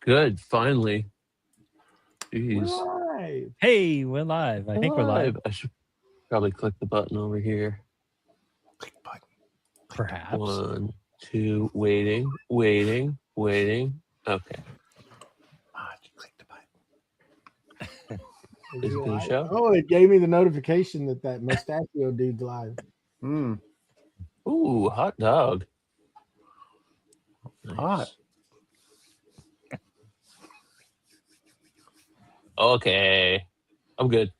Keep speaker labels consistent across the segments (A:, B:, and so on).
A: Good. Finally. Jeez.
B: Live.
C: Hey, we're live. I think we're live.
A: I should probably click the button over here.
B: Click button.
C: Perhaps.
A: 1, 2, waiting. Okay.
B: Click the button.
A: Is it gonna show?
D: Oh, it gave me the notification that Mustachio dude's live.
A: Ooh, hot dog. Nice.
B: Hot.
A: Okay. I'm good.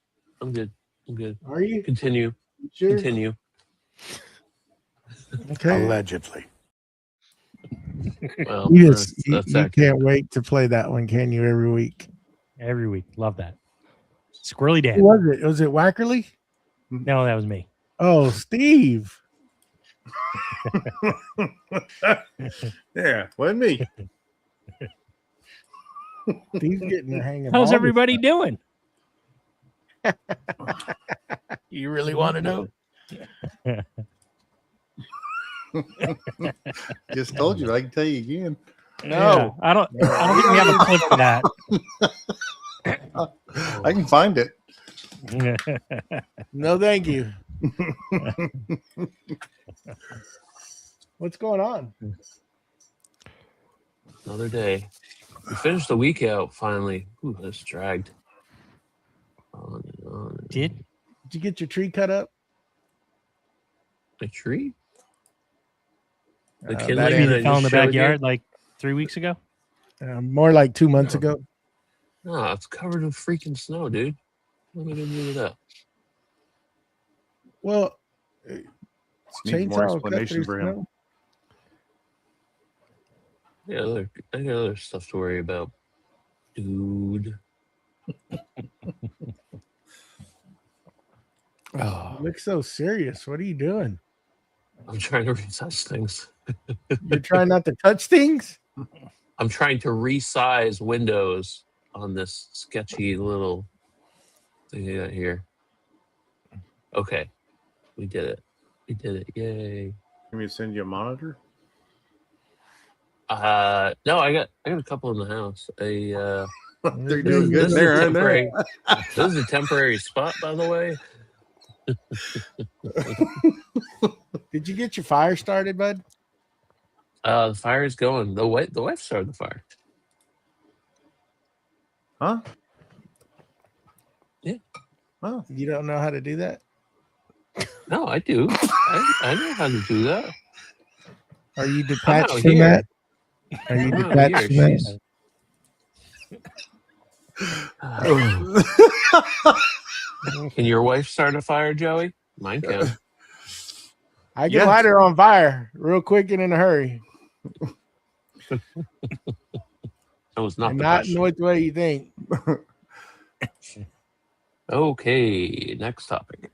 D: Are you
A: Continue.
D: sure?
A: Continue.
D: Okay.
B: Allegedly.
A: Well,
D: You,
A: that's
D: you
A: accurate.
D: can't wait to play that one, can you? Every week.
C: Every week. Love that. Squirrely Dan.
D: Who was it? Was it Wackerly?
C: No, that was me.
D: Oh, Steve.
B: Yeah, wasn't me.
D: Steve's getting the hang of
C: How's
D: all
C: everybody doing?
D: this. You really want to know?
B: Just told you. I can tell you again.
C: Yeah, I don't think we have a clip for that.
B: I can find it.
D: No, thank you. What's going on?
A: Another day. We finished the week out finally. Ooh, this dragged. On and on.
C: Did
D: you get your tree cut up?
A: A tree? The
D: that
A: kindling
C: tree
A: that I
C: that fell in the
A: just showed you?
C: backyard like 3 weeks ago?
D: More like 2 months
A: No.
D: ago.
A: No, it's covered in freaking snow, dude. What am I gonna do with that?
D: Well,
B: Needs more explanation for him.
A: I got other stuff to worry about, dude.
D: You look so serious. What are you doing?
A: I'm trying to resize things.
D: You're trying not to touch things?
A: I'm trying to resize windows on this sketchy little thing I got here. Okay, we did it. Yay!
B: Can we send you a monitor?
A: No, I got a couple in the house.
B: They're
D: This
B: doing good
A: This is
B: there,
A: a
B: aren't they?
A: temporary. This is a temporary spot, by the way.
D: Did you get your fire started, bud?
A: The fire is going. The wife started the fire.
B: Huh?
A: Yeah.
B: Oh,
D: You don't know how to do that?
A: No, I do. I know how to do that.
D: Are you
A: I'm
D: detached
A: out
D: from
A: here.
D: that? Are you
A: I'm out
D: detached from
A: here.
D: that?
A: Can your wife start a fire, Joey? Mine can.
D: I can
B: Yes.
D: light her on fire real quick and in a hurry.
A: That was not
D: And
A: the
D: not in
A: question.
D: the way you think.
A: Okay, next topic.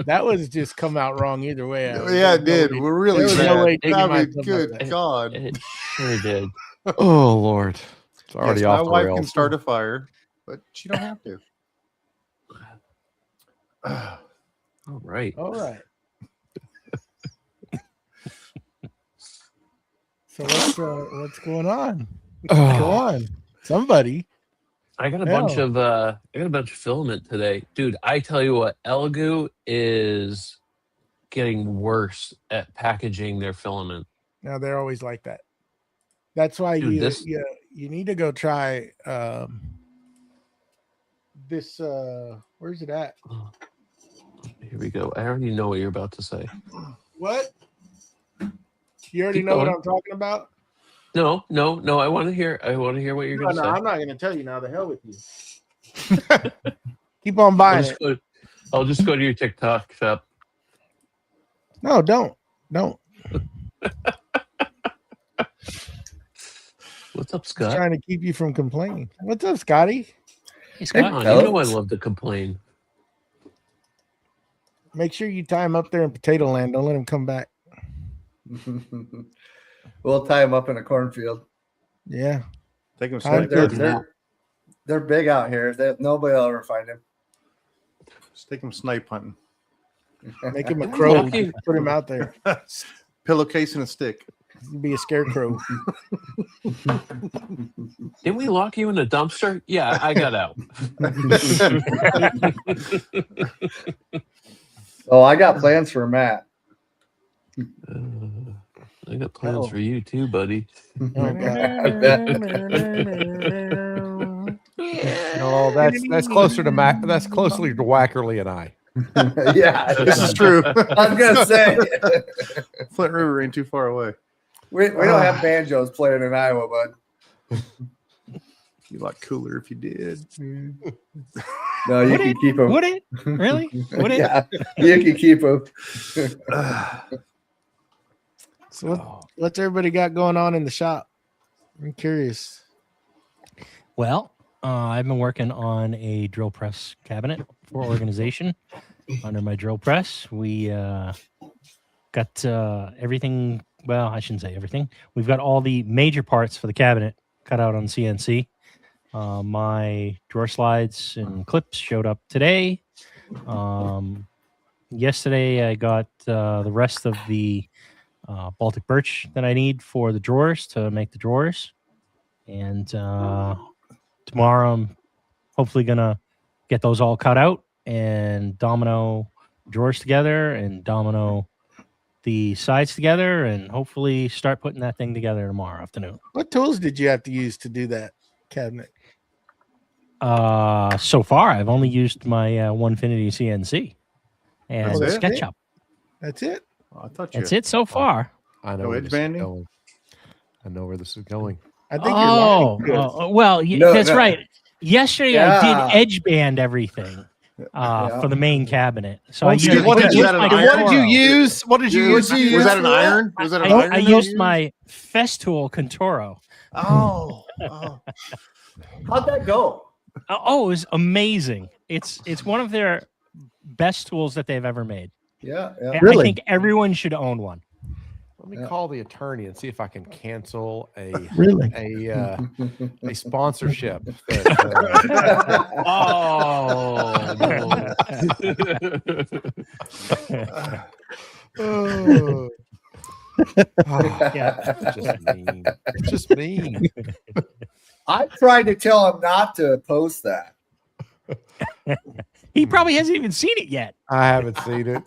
D: That was just come out wrong either way.
B: yeah, it did. We're really
D: There was
A: no
D: way
A: bad.
D: taking
B: I
D: my
B: mean,
D: stuff
B: good
D: like that.
B: God.
A: It sure did.
E: Oh Lord, it's already
B: Yes,
E: off
B: my
E: the
B: wife
E: rails.
B: can start a fire, but she don't have to.
A: All right.
D: All right. So what's going on? Go on. Somebody.
A: I got a bunch of filament today. Dude, I tell you what, Elegoo is getting worse at packaging their filament.
D: Now they're always like that. That's why
A: Dude,
D: you need to go try this where's it at?
A: Here we go. I already know what you're about to say.
D: What? You already
A: Keep
D: know what
A: going.
D: I'm talking about?
A: No. I want to hear what you're
D: No,
A: going to say.
D: I'm not gonna tell you now. The hell with you. Keep on buying it.
A: I'll just go to your TikTok shop.
D: No, don't.
A: What's up,
D: Just
A: Scott?
D: trying to keep you from complaining. What's up, Scotty?
C: Hey,
A: Come
C: Scott.
A: on, you know I love to complain.
D: Make sure you tie him up there in Potato Land. Don't let him come back.
F: We'll tie them up in a cornfield.
D: Yeah.
B: Take them
D: Time
B: straight
D: to-
B: there.
F: They're big out here. Nobody will ever find them.
B: Just take them snipe hunting.
D: Make him a crow.
A: Lucky.
D: Put him out there.
B: Pillowcase and a stick.
D: You'd be a scarecrow.
A: Didn't we lock you in a dumpster? Yeah, I got out.
F: Oh, I got plans for Matt.
A: I got plans for you too, buddy.
D: Oh, God.
E: No, that's closer to Mac. That's closer to Wackerly and I.
F: Yeah,
B: This is true.
F: I was gonna say
B: Flint River ain't too far away.
F: we don't have banjos playing in Iowa, bud.
B: Be a lot cooler if you did.
F: No, you
C: Would
F: can
C: it?
F: keep them.
C: Would it? Really? Would it?
F: Yeah, you can keep them.
D: So what's everybody got going on in the shop? I'm curious.
C: Well, I've been working on a drill press cabinet for organization. Under my drill press, we got everything. Well, I shouldn't say everything. We've got all the major parts for the cabinet cut out on CNC. My drawer slides and clips showed up today. Yesterday, I got the rest of the Baltic birch that I need for the drawers to make the drawers. And tomorrow, I'm hopefully going to get those all cut out and domino drawers together and domino the sides together and hopefully start putting that thing together tomorrow afternoon.
D: What tools did you have to use to do that cabinet?
C: So far, I've only used my Onefinity CNC and
B: That's it?
C: SketchUp.
D: That's it.
B: I thought you.
C: That's it so far.
E: I know
B: No
E: where
B: edge
E: this is
B: banding?
E: going. I know where this is going.
D: I think
C: Oh,
D: you're lying.
C: well,
F: No,
C: that's
F: no.
C: right. Yesterday,
F: Yeah.
C: I did edge band everything
F: Yeah.
C: for the main cabinet. So
D: Oh,
C: I used,
D: dude,
B: what did you-
C: my
B: what
E: What did you
C: Toro.
E: use? What did you
B: Was
E: use?
B: that an iron? Was that an iron?
C: I
B: that you
C: used my Festool Contoro.
B: Oh.
F: How'd that go?
C: Oh, it was amazing. It's one of their best tools that they've ever made.
F: Yeah,
C: I
D: Really?
C: think everyone should own one.
E: Let me
F: Yeah.
E: call the attorney and see if I can cancel
D: Really?
E: a sponsorship. That,
A: Oh.
C: Yeah.
E: it's just mean. It's just mean.
F: I tried to tell him not to post that.
C: He probably hasn't even seen it yet,
E: I haven't seen it.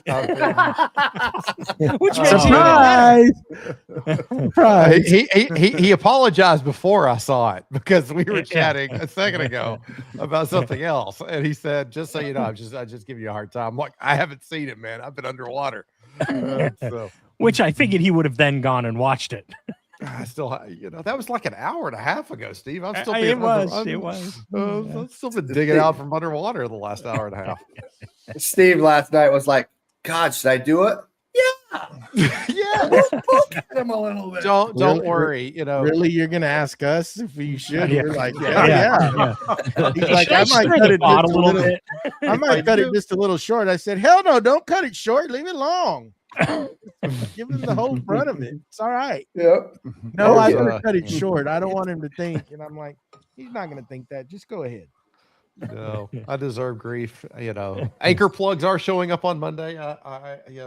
C: which makes it even
D: Surprise! Surprise!
E: He apologized before I saw it because we were chatting a second ago about something else, and he said, "Just so you know, I just giving you a hard time." I'm like, I haven't seen it, man. I've been underwater. So
C: which I figured he would have then gone and watched it.
E: I still, that was like an hour and a half ago, Steve. I'm still
C: It
E: being
C: was.
E: under-
C: It was.
E: I've still been digging out from underwater the last hour and a half.
F: Steve last night was like, God, should I do it?
E: Yeah,
F: Poke at him a little bit.
E: don't
D: Really?
E: worry.
D: Really, you're gonna ask us if we should?
C: Yeah.
D: We're like, yeah. He's like,
C: Should I
D: I might
C: stir
D: cut
C: the
D: it
C: pot
D: just
C: a little bit?
D: I might cut it just a little short. I said, hell no, don't cut it short. Leave it long. Give him the whole front of it. It's all right.
F: Yep.
D: No,
E: That
D: I'm
E: was,
D: gonna cut it short. I don't want him to think. And I'm like, he's not gonna think that. Just go ahead.
E: No, I deserve grief. Anchor plugs are showing up on Monday.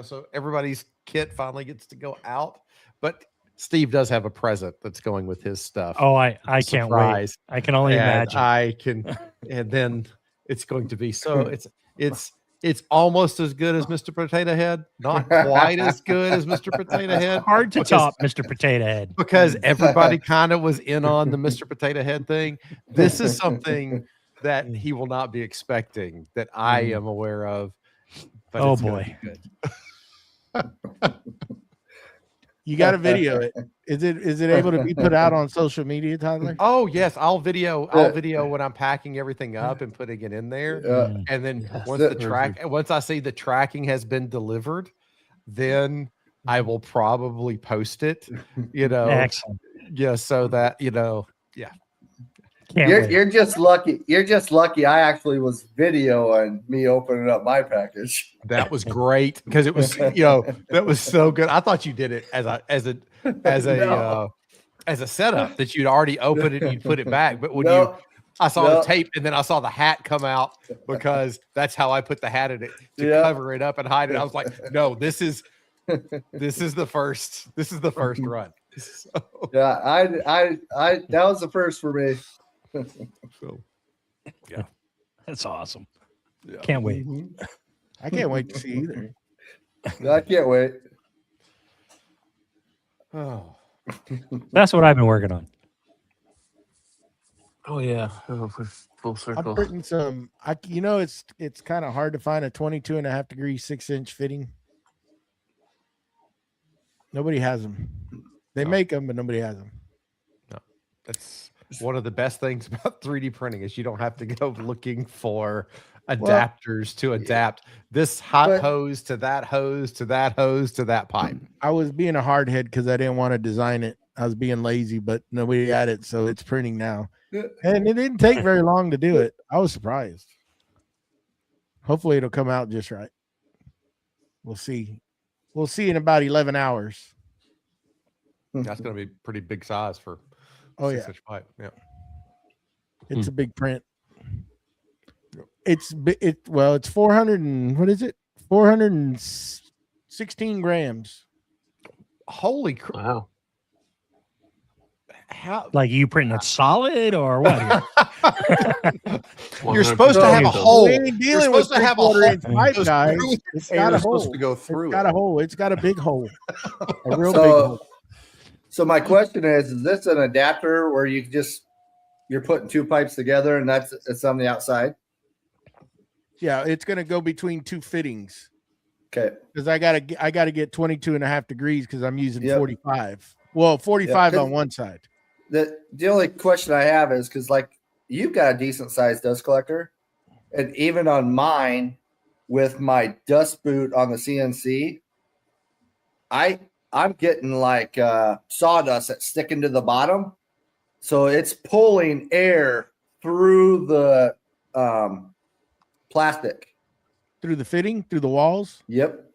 E: So everybody's kit finally gets to go out. But Steve does have a present that's going with his stuff.
C: Oh, I can't wait.
E: Surprise.
C: I can only
E: And
C: imagine.
E: I can, and then it's going to be so. It's almost as good as Mr. Potato Head, not quite as good as Mr. Potato Head.
C: Hard to
E: because-
C: top, Mr. Potato Head.
E: because everybody kind of was in on the Mr. Potato Head thing. This is something that he will not be expecting that I am aware of. But
C: Oh,
E: it's gonna
C: boy.
E: be good.
D: You got to video it. Is it able to be put out on social media, Tyler?
E: Oh yes, I'll video when I'm packing everything up and putting it in there.
F: Yeah.
E: And then
D: Yes.
E: once I see the tracking has been delivered, then I will probably post it.
C: Excellent.
E: Yeah, so that
C: Can't wait.
F: You're just lucky. You're just lucky. I actually was videoing me opening up my package.
E: that was great because it was that was so good. I thought you did it as a setup that you'd already opened it and you'd put it back. But when I saw
F: No.
E: the tape and then I saw the hat come out because that's how I put the hat in it to
F: Yeah.
E: cover it up and hide it. I was like, no, this is the first run. So,
F: Yeah, I that was the first for me.
E: so,
C: That's awesome.
E: yeah.
C: Can't wait.
F: Mhm.
D: I can't wait to see either.
F: I can't wait.
E: Oh,
C: That's what I've been working on.
A: Oh yeah. Oh, full
D: I'm
A: circle.
D: printing some. It's kind of hard to find a 22.5 degree 6-inch fitting. Nobody has them. They
E: No.
D: make them, but nobody has them.
E: that's one of the best things about 3D printing is you don't have to go looking for adapters to adapt this hot
F: But-
E: hose to that hose to that hose to that pipe.
D: I was being a hardhead because I didn't want to design it. I was being lazy, but nobody had it, so it's printing now. And it didn't take very long to do it. I was surprised. Hopefully, it'll come out just right. We'll see. We'll see in about 11 hours.
E: That's going to be pretty big size for
D: Oh, yeah.
E: 6-inch pipe. Yeah.
D: It's a big print. It's 400 and what is it? 416 grams.
E: Holy crap!
A: Wow.
E: How
C: Like you printing it solid or what?
E: you're supposed to have a
A: 100%.
E: hole.
D: We ain't
E: You're
D: dealing with
E: supposed to have a
D: 3/4 inch
E: hole.
D: pipe,
E: Those
D: guys.
E: screws-
D: It's
B: Air
D: got a
B: is supposed
D: hole.
B: to go
D: It's
B: through
D: got
B: it.
D: a hole. It's got a big hole. A real big hole.
F: So my question is this an adapter where you're putting two pipes together and it's on the outside?
D: Yeah, it's gonna go between two fittings
F: Okay.
D: because I gotta get 22.5 degrees because I'm using
F: Yep.
D: 45. Well, 45
F: Yeah,
D: on one side.
F: The only question I have is because like you've got a decent sized dust collector, and even on mine with my dust boot on the CNC, I'm getting like sawdust that's sticking to the bottom, so it's pulling air through the plastic.
D: Through the fitting, through the walls.
F: Yep.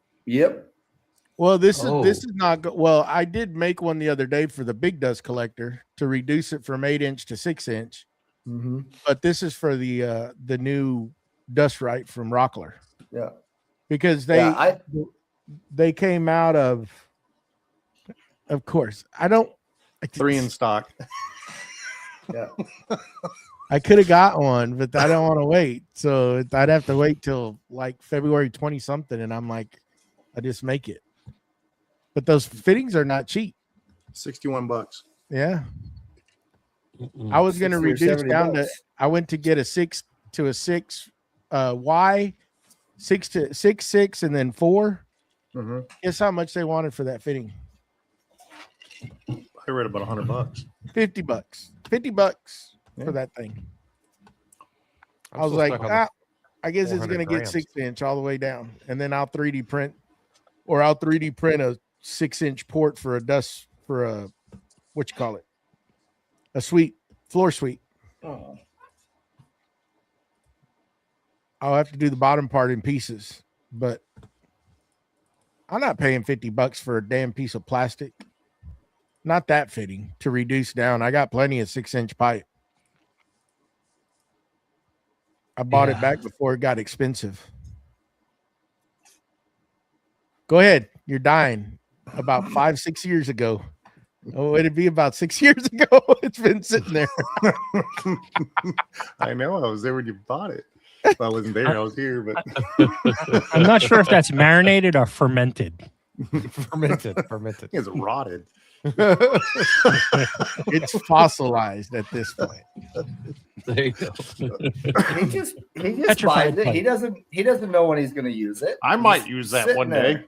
D: Well, this
A: Oh.
D: is not well. I did make one the other day for the big dust collector to reduce it from 8-inch to 6-inch,
F: Mm-hmm.
D: but this is for the new Dust Right from Rockler
F: Yeah.
D: because they came out of course. I don't
B: 3 in stock.
F: Yeah.
D: I could have got one, but I don't want to wait. So I'd have to wait till like February 20 something, and I'm like, I just make it. But those fittings are not cheap.
B: $61.
D: Yeah.
A: Mm-mm.
D: I was going to
F: 60 or
D: reduce
F: 70
D: down to,
F: bucks.
D: I went to get a 6 to a 6 Y, 6 to 6, and then 4.
B: Mm-hmm.
D: Guess how much they wanted for that fitting?
B: I read about $100.
D: $50. $50
B: Yeah.
D: for that thing.
E: I'm
D: I was
E: still
D: like,
E: stuck on the-
D: I guess it's
E: 400
D: going to get
E: grams.
D: 6-inch all the way down. And then I'll 3D print a 6-inch port for a what you call it? A floor suite.
F: Oh.
D: I'll have to do the bottom part in pieces, but I'm not paying $50 for a damn piece of plastic. Not that fitting to reduce down. I got plenty of 6-inch pipe. I bought it
A: Yeah.
D: back before it got expensive. Go ahead. You're dying. About 5-6 years ago. Oh, it'd be about 6 years ago. It's been sitting there.
B: I know. I was there when you bought it. Well, I wasn't there. I was here, but
C: I'm not sure if that's marinated or fermented.
E: fermented.
B: it's rotted.
D: It's fossilized at this point.
A: There you go.
F: He just
C: Petrified
F: buys it. He doesn't know when he's going to use it.
B: I might use that
F: Sitting
B: one
F: there.
B: day.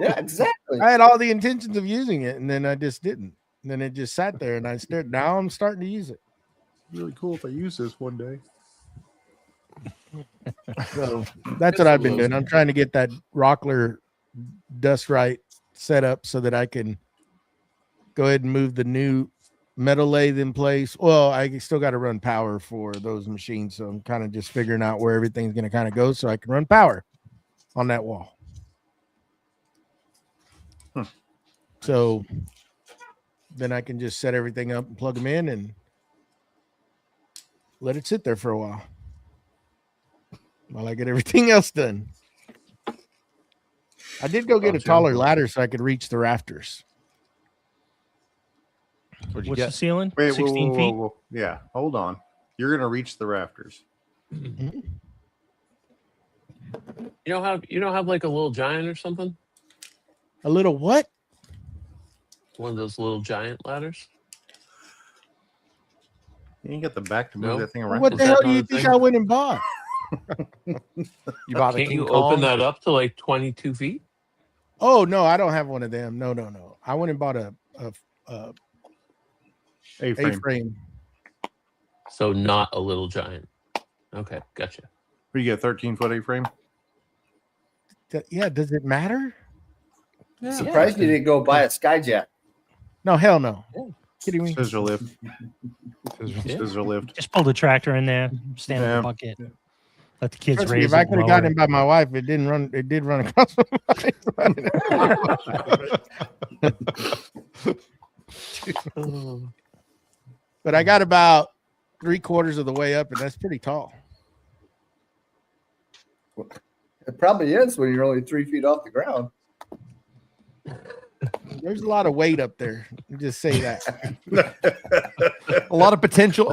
F: Yeah, exactly.
D: I had all the intentions of using it, and then I just didn't. And then it just sat there, and I started. Now I'm starting to use it.
B: Really cool if I use this one day.
D: So that's what I've been doing. I'm trying to get that Rockler Dust Right set up so that I can go ahead and move the new metal lathe in place. Well, I still got to run power for those machines, so I'm kind of just figuring out where everything's going to kind of go so I can run power on that wall. So then I can just set everything up and plug them in and let it sit there for a while I get everything else done. I did go get a
A: Gotcha.
D: taller ladder so I could reach the rafters.
E: What'd you
C: What's the
E: get?
C: ceiling?
B: Wait,
C: 16 feet.
B: whoa. Yeah, hold on. You're gonna reach the rafters.
A: You don't have like a little giant or something?
D: A little what?
A: One of those little giant ladders?
B: You ain't got the back to move
A: No.
B: that thing around.
D: What
A: Is
D: the
A: that
D: hell do
A: not
D: you
A: a
D: think
A: thing?
D: I went and bought?
E: You bought a
A: Can't
E: King
A: you
E: Kong?
A: open that up to like 22 feet?
D: Oh no, I don't have one of them. No. I went and bought a
B: A-frame.
D: A-frame.
A: So not a little giant. Okay, gotcha.
B: You get 13-foot A-frame.
D: Yeah, does it matter?
F: Surprised you didn't go buy a Skyjet.
D: No, hell no.
A: Yeah.
D: Kidding me?
B: Scissor lift.
A: Yeah.
B: Scissor lift.
C: Just pull the tractor in there, stand with
B: Yeah.
C: the bucket, let the kids
D: Trust me,
C: raise
D: if I
C: it.
D: could have
C: lower
D: gotten
C: it.
D: him by my wife, it didn't run. It did run across my mind. But I got about 3/4 of the way up, and that's pretty tall.
F: It probably is when you're only 3 feet off the ground.
D: There's a lot of weight up there. You just say that.
E: A lot of potential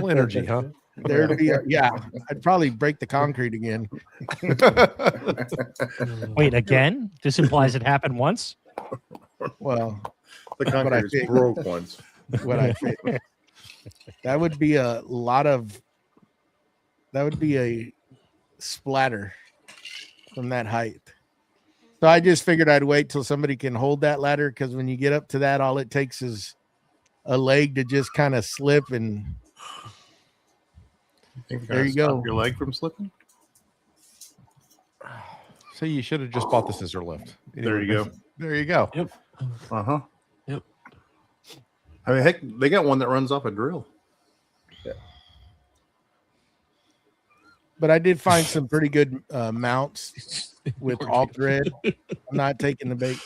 E: energy, huh?
D: There'd be, I'd probably break the concrete again.
C: Wait, again? This implies it happened once?
D: Well,
B: The
D: what I
B: concrete is
D: think.
B: broke once.
D: what I think. That would be a lot of. That would be a splatter from that height. So I just figured I'd wait till somebody can hold that ladder, because when you get up to that, all it takes is a leg to just kind of slip, and There you go.
B: Your leg from slipping.
E: So you should have just bought the scissor lift.
B: There you go.
E: There you go.
B: Uh-huh.
A: Yep.
B: I mean, heck, they got one that runs off a drill.
D: but I did find some pretty good mounts with all thread. I'm not taking the bait.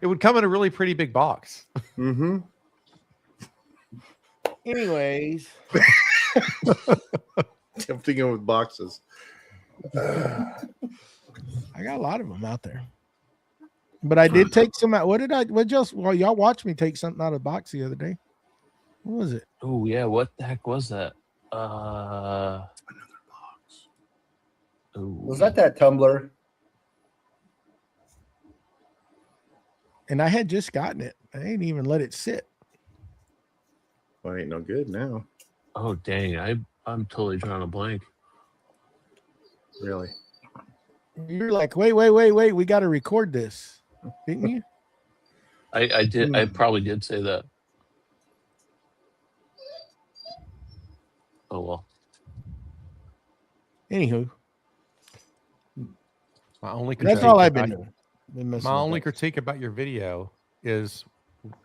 E: It would come in a really pretty big box.
B: Mm-hmm.
D: Anyways,
B: I'm thinking with boxes.
D: I got a lot of them out there. But I did take some out. What just y'all watched me take something out of the box the other day. What was it?
A: Oh yeah, what the heck was that?
B: Another box.
F: Was that tumbler?
D: And I had just gotten it. I ain't even let it sit.
B: Well, ain't no good now.
A: Oh dang, I'm totally drawing a blank.
B: Really.
D: You're like, wait, we got to record this, didn't you?
A: I did. I probably did say that. Oh well.
D: Anywho,
E: My only
D: that's all I've been doing. Been messing
E: My
D: with
E: only
D: that.
E: critique about your video is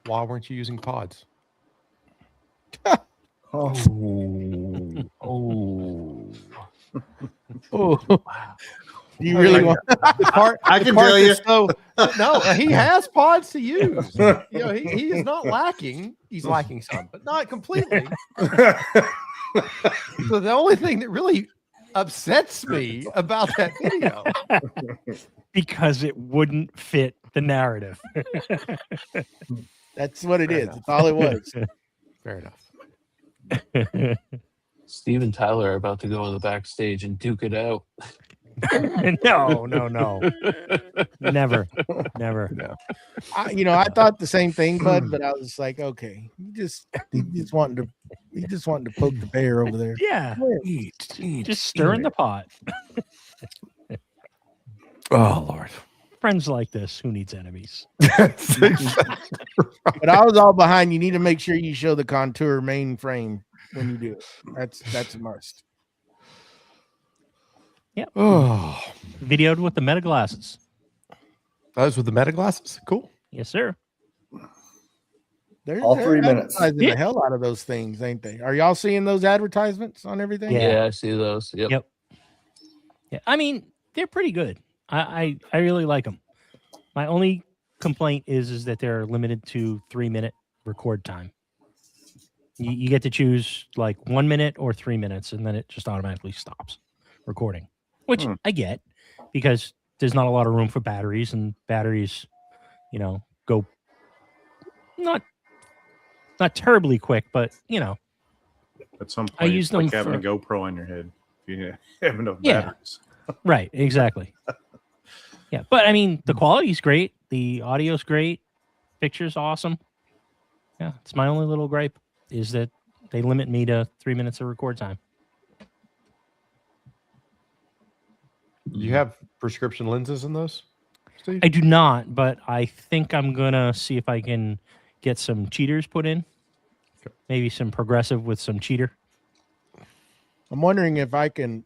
E: why weren't you using pods?
A: Oh.
D: Oh,
A: Wow.
D: you really
E: Like,
D: want?
E: The part
B: I
E: the
B: can
E: part
B: tell you.
E: that's so no, he has pods to use. You know, he is not lacking. He's lacking some, but not completely. So the only thing that really upsets me about that video.
C: Because it wouldn't fit the narrative.
D: That's what it
E: Fair
D: is.
E: enough.
D: That's all it was.
E: Fair enough.
A: Steve and Tyler are about to go on the backstage and duke it out.
C: No. Never.
D: I thought the same thing, Bud, but I was like, okay, he just wanted to poke the bear over there.
C: Yeah. Just stir in the pot.
E: Oh Lord.
C: Friends like this, who needs enemies?
D: But I was all behind. You need to make sure you show the contour main frame when you do it. That's a must.
E: Oh,
C: Videoed with the meta glasses.
E: those with the meta glasses. Cool.
C: Yes, sir.
D: They're,
F: All
D: they're
F: 3 minutes.
D: advertising
C: Yeah.
D: the hell out of those things, ain't they? Are y'all seeing those advertisements on everything?
C: Yeah.
A: Yeah, I see those. Yep.
C: Yep. Yeah. I mean, they're pretty good. I really like them. My only complaint is that they're limited to 3-minute record time. You get to choose like 1 minute or 3 minutes, and then it just automatically stops recording. which
B: Hmm.
C: I get because there's not a lot of room for batteries, and batteries, go not terribly quick, but
B: At some
C: I
B: point,
C: use
B: it's like
C: them
B: having
C: for-
B: a GoPro on your head. If you have enough
C: Yeah.
B: batteries.
C: right, exactly. Yeah, but I mean, the quality's great, the audio's great, picture's awesome. Yeah, it's my only little gripe is that they limit me to 3 minutes of record time.
E: Do you have prescription lenses in those, Steve?
C: I do not, but I think I'm gonna see if I can get some cheaters put in.
E: Okay.
C: Maybe some progressive with some cheater.
D: I'm wondering if I can.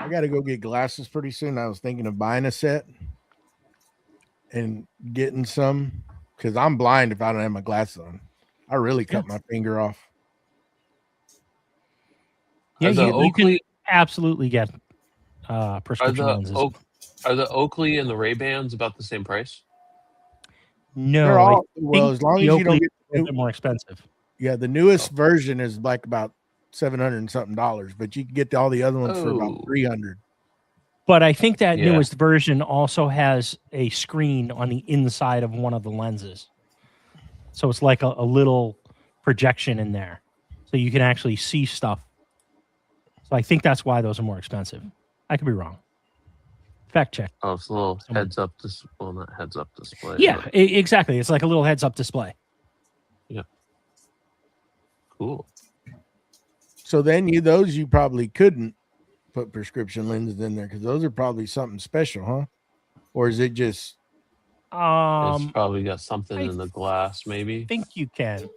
D: I got to go get glasses pretty soon. I was thinking of buying a set and getting some because I'm blind if I don't have my glasses on. I really cut my finger off.
C: Yeah,
A: Are the
C: you can
A: Oakley
C: absolutely get
A: are
C: prescription
A: the
C: lenses.
A: are the Oakley and the Ray Bans about the same price?
C: No,
D: They're all
C: I
D: well
C: think
D: as long as
C: the
D: you don't
C: Oakley
D: get
C: is a
D: the
C: little
D: new,
C: bit more expensive.
D: yeah, the newest version is like about $700 and something, but you can get all the other ones for about
A: Oh.
D: $300.
C: But I think that
A: Yeah.
C: newest version also has a screen on the inside of one of the lenses. So it's like a little projection in there. So you can actually see stuff. So I think that's why those are more expensive. I could be wrong. Fact check.
A: Oh, it's a little
C: Someone-
A: heads up well, not heads up display.
C: Yeah,
A: but
C: exactly. It's like a little heads up display.
A: cool.
D: So then you probably couldn't put prescription lenses in there because those are probably something special, huh? Or is it just
A: It's probably got something
C: I
A: in the glass, maybe.
C: think you can.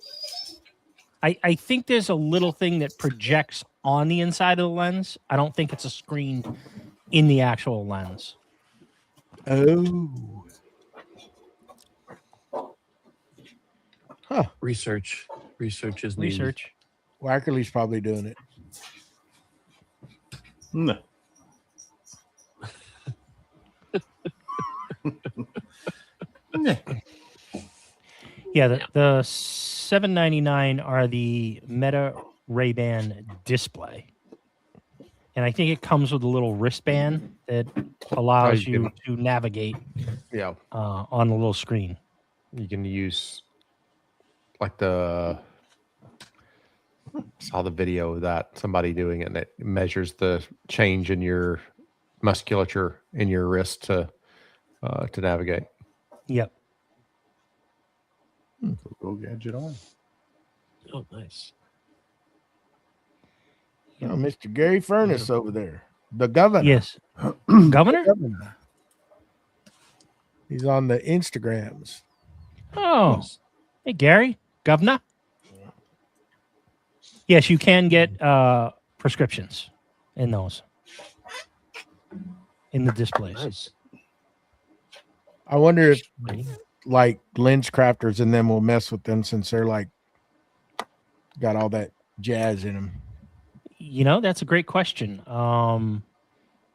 C: I think there's a little thing that projects on the inside of the lens. I don't think it's a screen in the actual lens.
D: oh
A: Research is needed.
C: Research.
D: Wackerly's probably doing it.
B: No.
C: Yeah, the $799 are the Meta Ray-Ban display. And I think it comes with a little wristband that allows
E: you
C: you to navigate
E: Yeah,
C: on the little screen.
E: you can use like saw the video of that somebody doing it, and it measures the change in your musculature in your wrist to navigate.
C: Yep.
B: Go gadget on.
A: Oh, nice.
D: Oh, Mr. Gary Furness over there, the governor.
C: Yes. Governor?
D: Governor. He's on the Instagrams.
C: Oh. Hey, Gary. Governor? Yes, you can get prescriptions in those. In the displays.
A: Nice.
D: I wonder if like lens crafters and them will mess with them since they're like got all that jazz in them.
C: That's a great question. I'll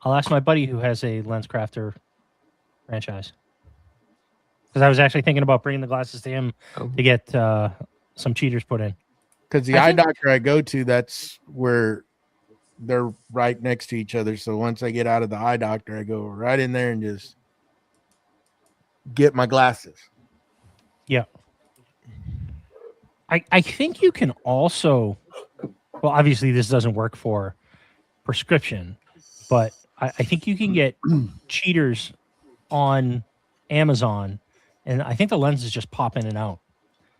C: ask my buddy who has a Lens Crafter franchise. Because I was actually thinking about bringing the glasses to him
A: Oh.
C: to get some cheaters put in.
D: Because the
C: I
D: eye
C: think-
D: doctor I go to, that's where they're right next to each other. So once I get out of the eye doctor, I go right in there and just get my glasses.
C: I think you can also, well, obviously this doesn't work for prescription, but I think you can get cheaters on Amazon, and I think the lenses just pop in and out.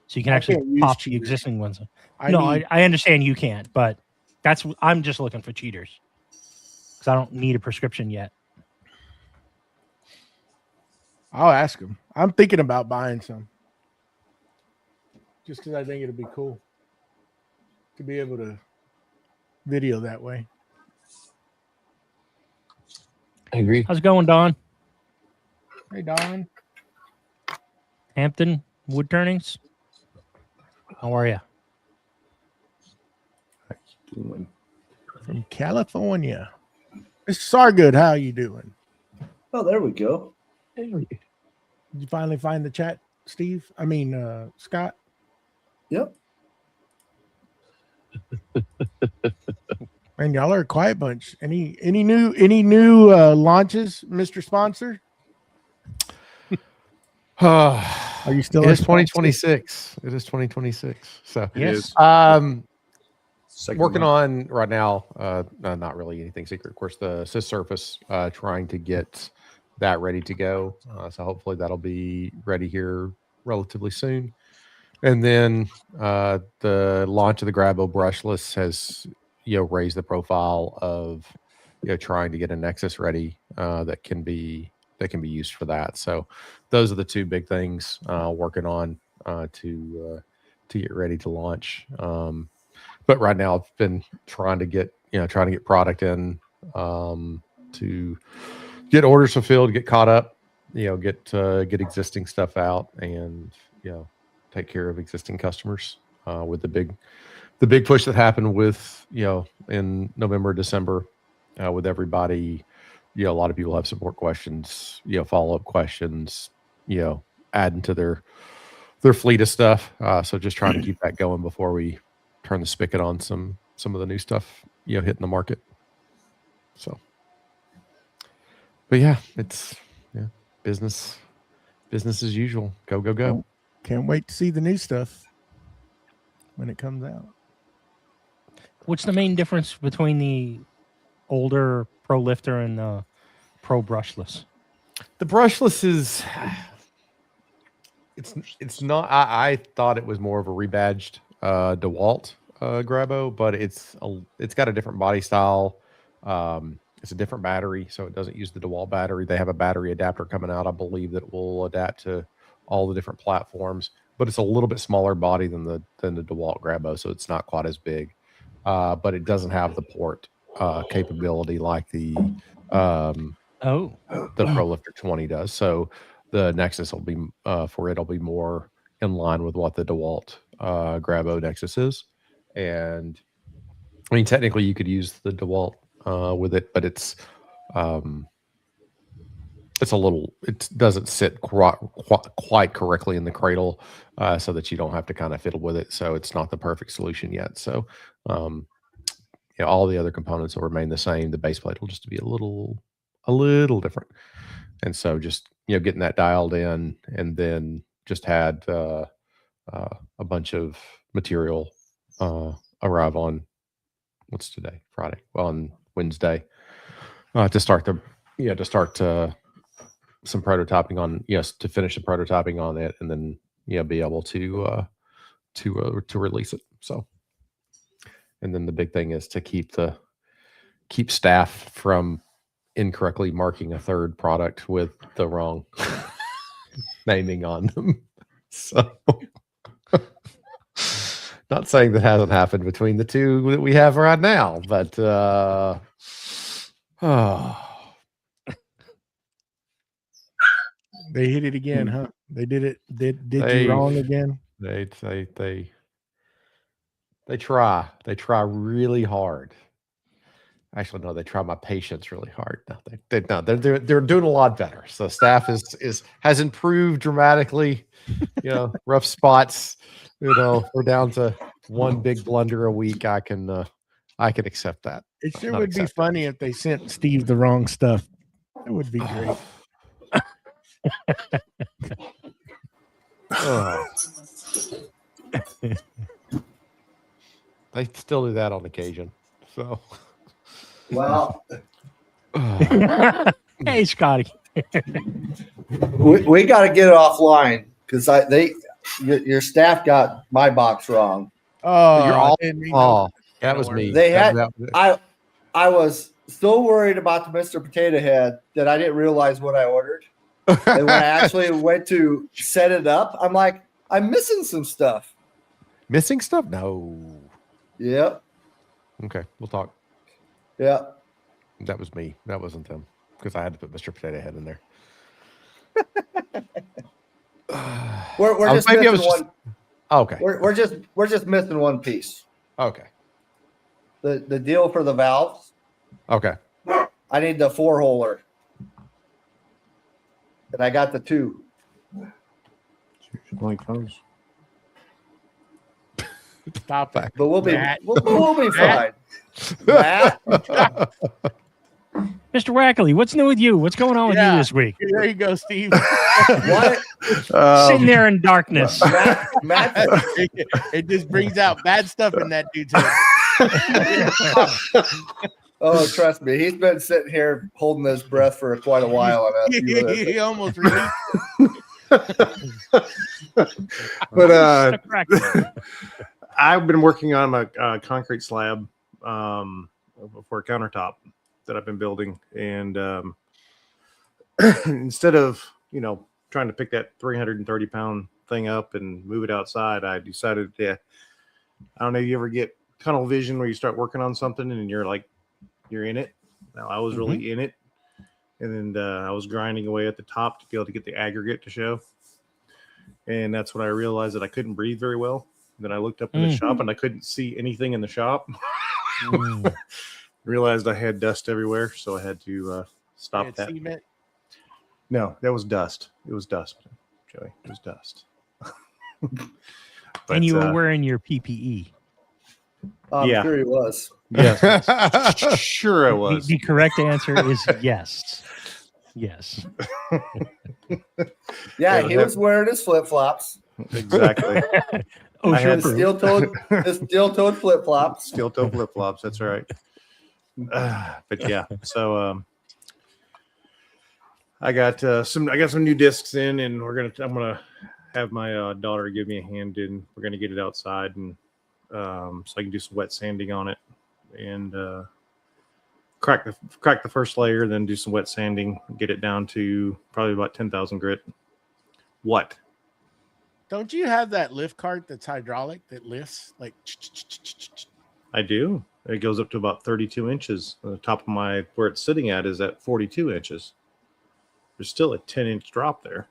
C: So you can
D: I
C: actually
D: can't use
C: pop the
D: cheaters.
C: existing ones.
D: I
C: No,
D: need,
C: I understand you can't, but I'm just looking for cheaters because I don't need a prescription yet.
D: I'll ask him. I'm thinking about buying some. Just because I think it'll be cool to be able to video that way.
A: I agree.
C: How's it going, Don?
D: Hey, Don.
C: Hampton Wood Turnings? How are you?
B: Doing.
D: From California. Mr. Sargood, how are you doing?
F: Oh, there we go.
D: Did you finally find the chat, Steve? I mean, Scott?
F: Yep.
D: Man, y'all are a quiet bunch. Any new launches, Mr. Sponsor? Are you still?
E: It
D: our
E: is
D: sponsor?
E: 2026. It is 2026. So,
B: It
C: Yes.
B: is. Second
E: working
B: month.
E: on right now. Not really anything secret. Of course, the Sys Surface. Trying to get that ready to go. So hopefully that'll be ready here relatively soon. And then the launch of the Grabo brushless has raised the profile of trying to get a Nexus ready that can be used for that. So those are the two big things working on to get ready to launch. But right now I've been trying to get product in to get orders fulfilled, get caught up, get existing stuff out, and take care of existing customers with the big push that happened with in November, December with everybody. A lot of people have support questions, follow-up questions, adding to their fleet of stuff. So just trying to keep that going before we turn the spigot on some of the new stuff hitting the market. So, but yeah, it's business as usual. Go.
D: Can't wait to see the new stuff when it comes out.
C: What's the main difference between the older Pro Lifter and the Pro Brushless?
E: The brushless is it's not. I thought it was more of a rebadged DeWalt Grabo, but it's got a different body style. It's a different battery, so it doesn't use the DeWalt battery. They have a battery adapter coming out, I believe, that will adapt to all the different platforms, but it's a little bit smaller body than the DeWalt Grabo, so it's not quite as big. But it doesn't have the port capability like the Pro Lifter 20 does. So the Nexus will be it'll be more in line with what the DeWalt Grabo Nexus is. And I mean, technically you could use the DeWalt with it, but it doesn't sit quite correctly in the cradle, so that you don't have to kind of fiddle with it. So it's not the perfect solution yet. So all the other components will remain the same. The base plate will just be a little different. And so just getting that dialed in, and then just had a bunch of material arrive on what's today, Friday, well, on Wednesday, to start some prototyping on, to finish the prototyping on it, and then be able to release it. So, and then the big thing is to keep staff from incorrectly marking a third product with the wrong naming on them. So, not saying that hasn't happened between the two that we have right now, but
D: They hit it again, huh? They did it. Did you wrong again?
E: They try really hard. Actually, no, they try my patience really hard. No, they're doing a lot better. So staff has improved dramatically. Rough spots. We're down to one big blunder a week. I can accept that.
D: It sure would be funny if they sent Steve the wrong stuff. That would be great.
E: They still do that on occasion. So,
F: Well,
C: Hey, Scotty.
F: we got to get it offline because your staff got my box wrong.
D: Oh,
E: you're
D: I
E: all.
D: didn't mean no.
E: That was me.
F: They had
E: That-
F: I was so worried about the Mr. Potato Head that I didn't realize what I ordered. And when I actually went to set it up, I'm like, I'm missing some stuff.
E: Missing stuff? No.
F: Yep.
E: Okay, we'll talk.
F: Yep.
E: That was me. That wasn't them, because I had to put Mr. Potato Head in there.
F: We're just missing one.
E: Okay.
F: We're just missing one piece.
E: Okay.
F: The deal for the valves.
E: Okay.
F: I need the 4-holer. And I got the 2.
B: Like those.
D: Stop it.
F: But we'll be
D: That-
F: we'll be fine. Matt,
C: Mr. Wackley, what's new with you? What's going on with
D: Yeah.
C: you this week?
D: There you go, Steve.
F: what?
C: Sitting there in darkness.
F: Matt,
D: It just brings out bad stuff in that dude's head.
F: oh, trust me, he's been sitting here holding his breath for quite a while on a few of
D: He
F: this.
D: almost released.
B: But
C: Correct.
B: I've been working on my concrete slab for a countertop that I've been building, and instead of trying to pick that 330-pound thing up and move it outside, I decided I don't know, you ever get tunnel vision where you start working on something and you're in it. Now I was really in it, and then I was grinding away at the top to be able to get the aggregate to show, and that's when I realized that I couldn't breathe very well. Then I looked up in the shop and I couldn't see anything in the shop. Realized I had dust everywhere, so I had to stop that.
D: Cement.
B: No, that was dust. It was dust, Joey. It was dust.
C: And you were
B: But,
C: wearing your PPE.
F: I'm
B: Yeah.
F: sure he was.
B: yes, sure I was.
C: The correct answer is yes. Yes.
F: Yeah,
B: Yeah,
F: he
B: that-
F: was wearing his flip flops,
B: Exactly.
C: Oh,
B: I
C: sure.
B: had
F: his steel toed flip flops.
B: Steel toe flip flops. That's right. But yeah, so I got some new discs in, and I'm gonna have my daughter give me a hand in. We're gonna get it outside, and so I can do some wet sanding on it, and crack the first layer, then do some wet sanding, get it down to probably about 10,000 grit. What?
D: Don't you have that lift cart that's hydraulic that lifts like?
B: I do. It goes up to about 32 inches. The top of where it's sitting at is at 42 inches. There's still a 10-inch drop there.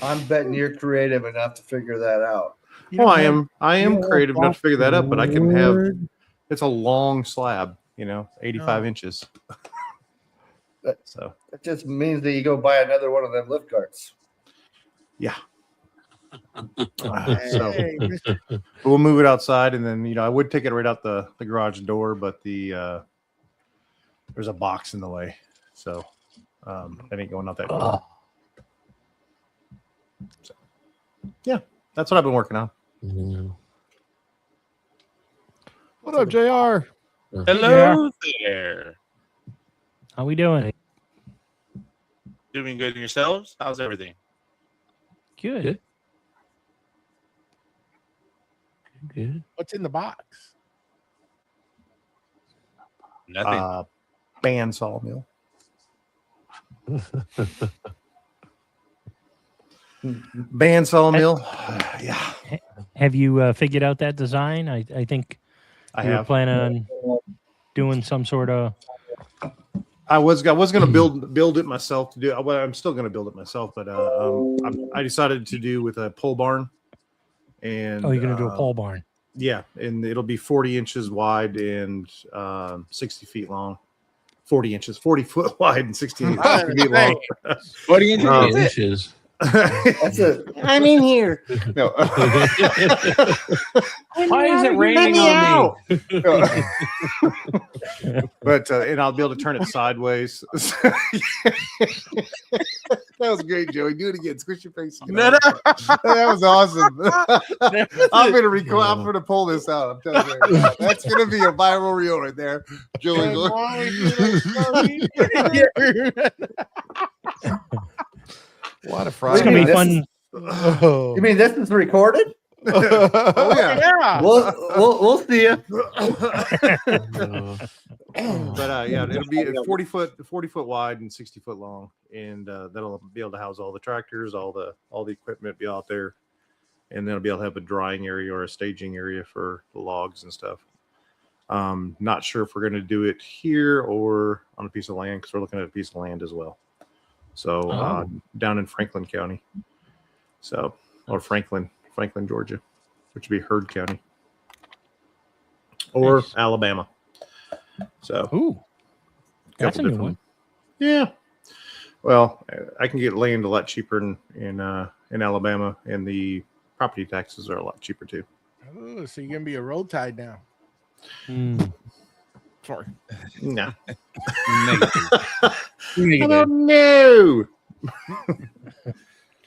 F: I'm betting you're creative enough to figure that out.
B: Well, I am creative enough to figure that up, but I can have. It's a long slab, 85 inches. So
F: That just means that you go buy another one of them lift carts.
B: yeah. So
D: Hey, Mr.
B: we'll move it outside, and then I would take it right out the garage door, but there's a box in the way, so that ain't going out that door. So, yeah, that's what I've been working on.
A: Mm.
E: What up, JR?
G: Hello there.
C: How we doing?
G: Doing good in yourselves? How's everything?
C: Good.
A: Good. Good.
D: What's in the box?
G: Nothing.
B: Band sawmill. Band sawmill. Yeah,
C: Have you figured out that design? I think
B: I
C: you were
B: have.
C: planning on doing some sort of.
B: I was going to build it myself to do. Well, I'm still going to build it myself, but I decided to do with a pole barn. And
C: Oh, you're going to do a pole barn.
B: Yeah, and it'll be 40 inches wide and 60 feet long. 40 inches, 40 foot wide and 60 feet long.
G: What do you do?
B: Um,
A: Inches.
F: That's it.
B: I'm in here. No.
A: Why is it raining on me?
B: But and I'll be able to turn it sideways. That was great, Joey. Do it again. Squish your face.
G: No, no.
B: That was awesome. I'm gonna pull this out. I'm telling you, that's gonna be a viral reel right there. Joey,
E: What a
C: It's
E: Friday.
C: going to be
F: This
C: fun.
E: Oh.
F: You mean this is recorded?
B: oh yeah.
D: Yeah.
F: We'll see you.
B: But yeah, it'll be 40 foot wide and 60 foot long, and that'll be able to house all the tractors, all the equipment be out there, and then it'll be able to have a drying area or a staging area for the logs and stuff. Not sure if we're going to do it here or on a piece of land, because we're looking at a piece of land as well. So down in Franklin County, or Franklin, Georgia, which would be Heard County, or
C: Nice.
B: Alabama. So
C: Ooh, that's a
B: couple
C: new
B: different-
C: one.
B: Yeah. Well, I can get land a lot cheaper in Alabama, and the property taxes are a lot cheaper too.
D: Oh, so you're gonna be a roll tide now.
C: Mm.
D: Sorry.
B: No.
H: Negative.
B: I don't know.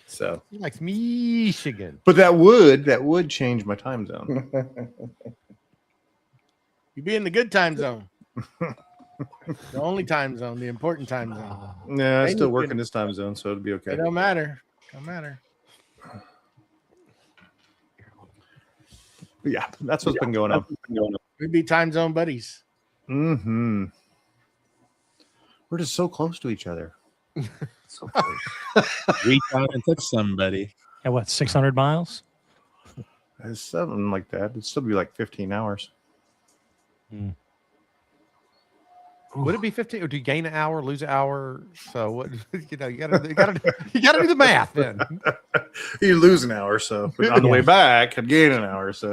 B: So,
E: He likes Michigan.
B: but that would change my time zone.
D: You be in the good time zone. The only time zone, the important time zone.
B: Yeah, I
D: Then
B: still
D: you
B: work
D: can-
B: in this time zone, so it'll be okay.
D: It don't matter. Don't matter.
B: But yeah, that's what's been going on.
D: We'd be time zone buddies.
B: Mm-hmm. We're just so close to each other.
A: So close.
H: Reach out and touch somebody.
C: Yeah, what, 600 miles?
B: It's something like that. It'd still be like 15 hours.
E: Would it be 15? Or do you gain an hour, lose an hour? So what? You gotta do the math then.
B: You lose an hour, so but on the way back, I'd gain an hour. So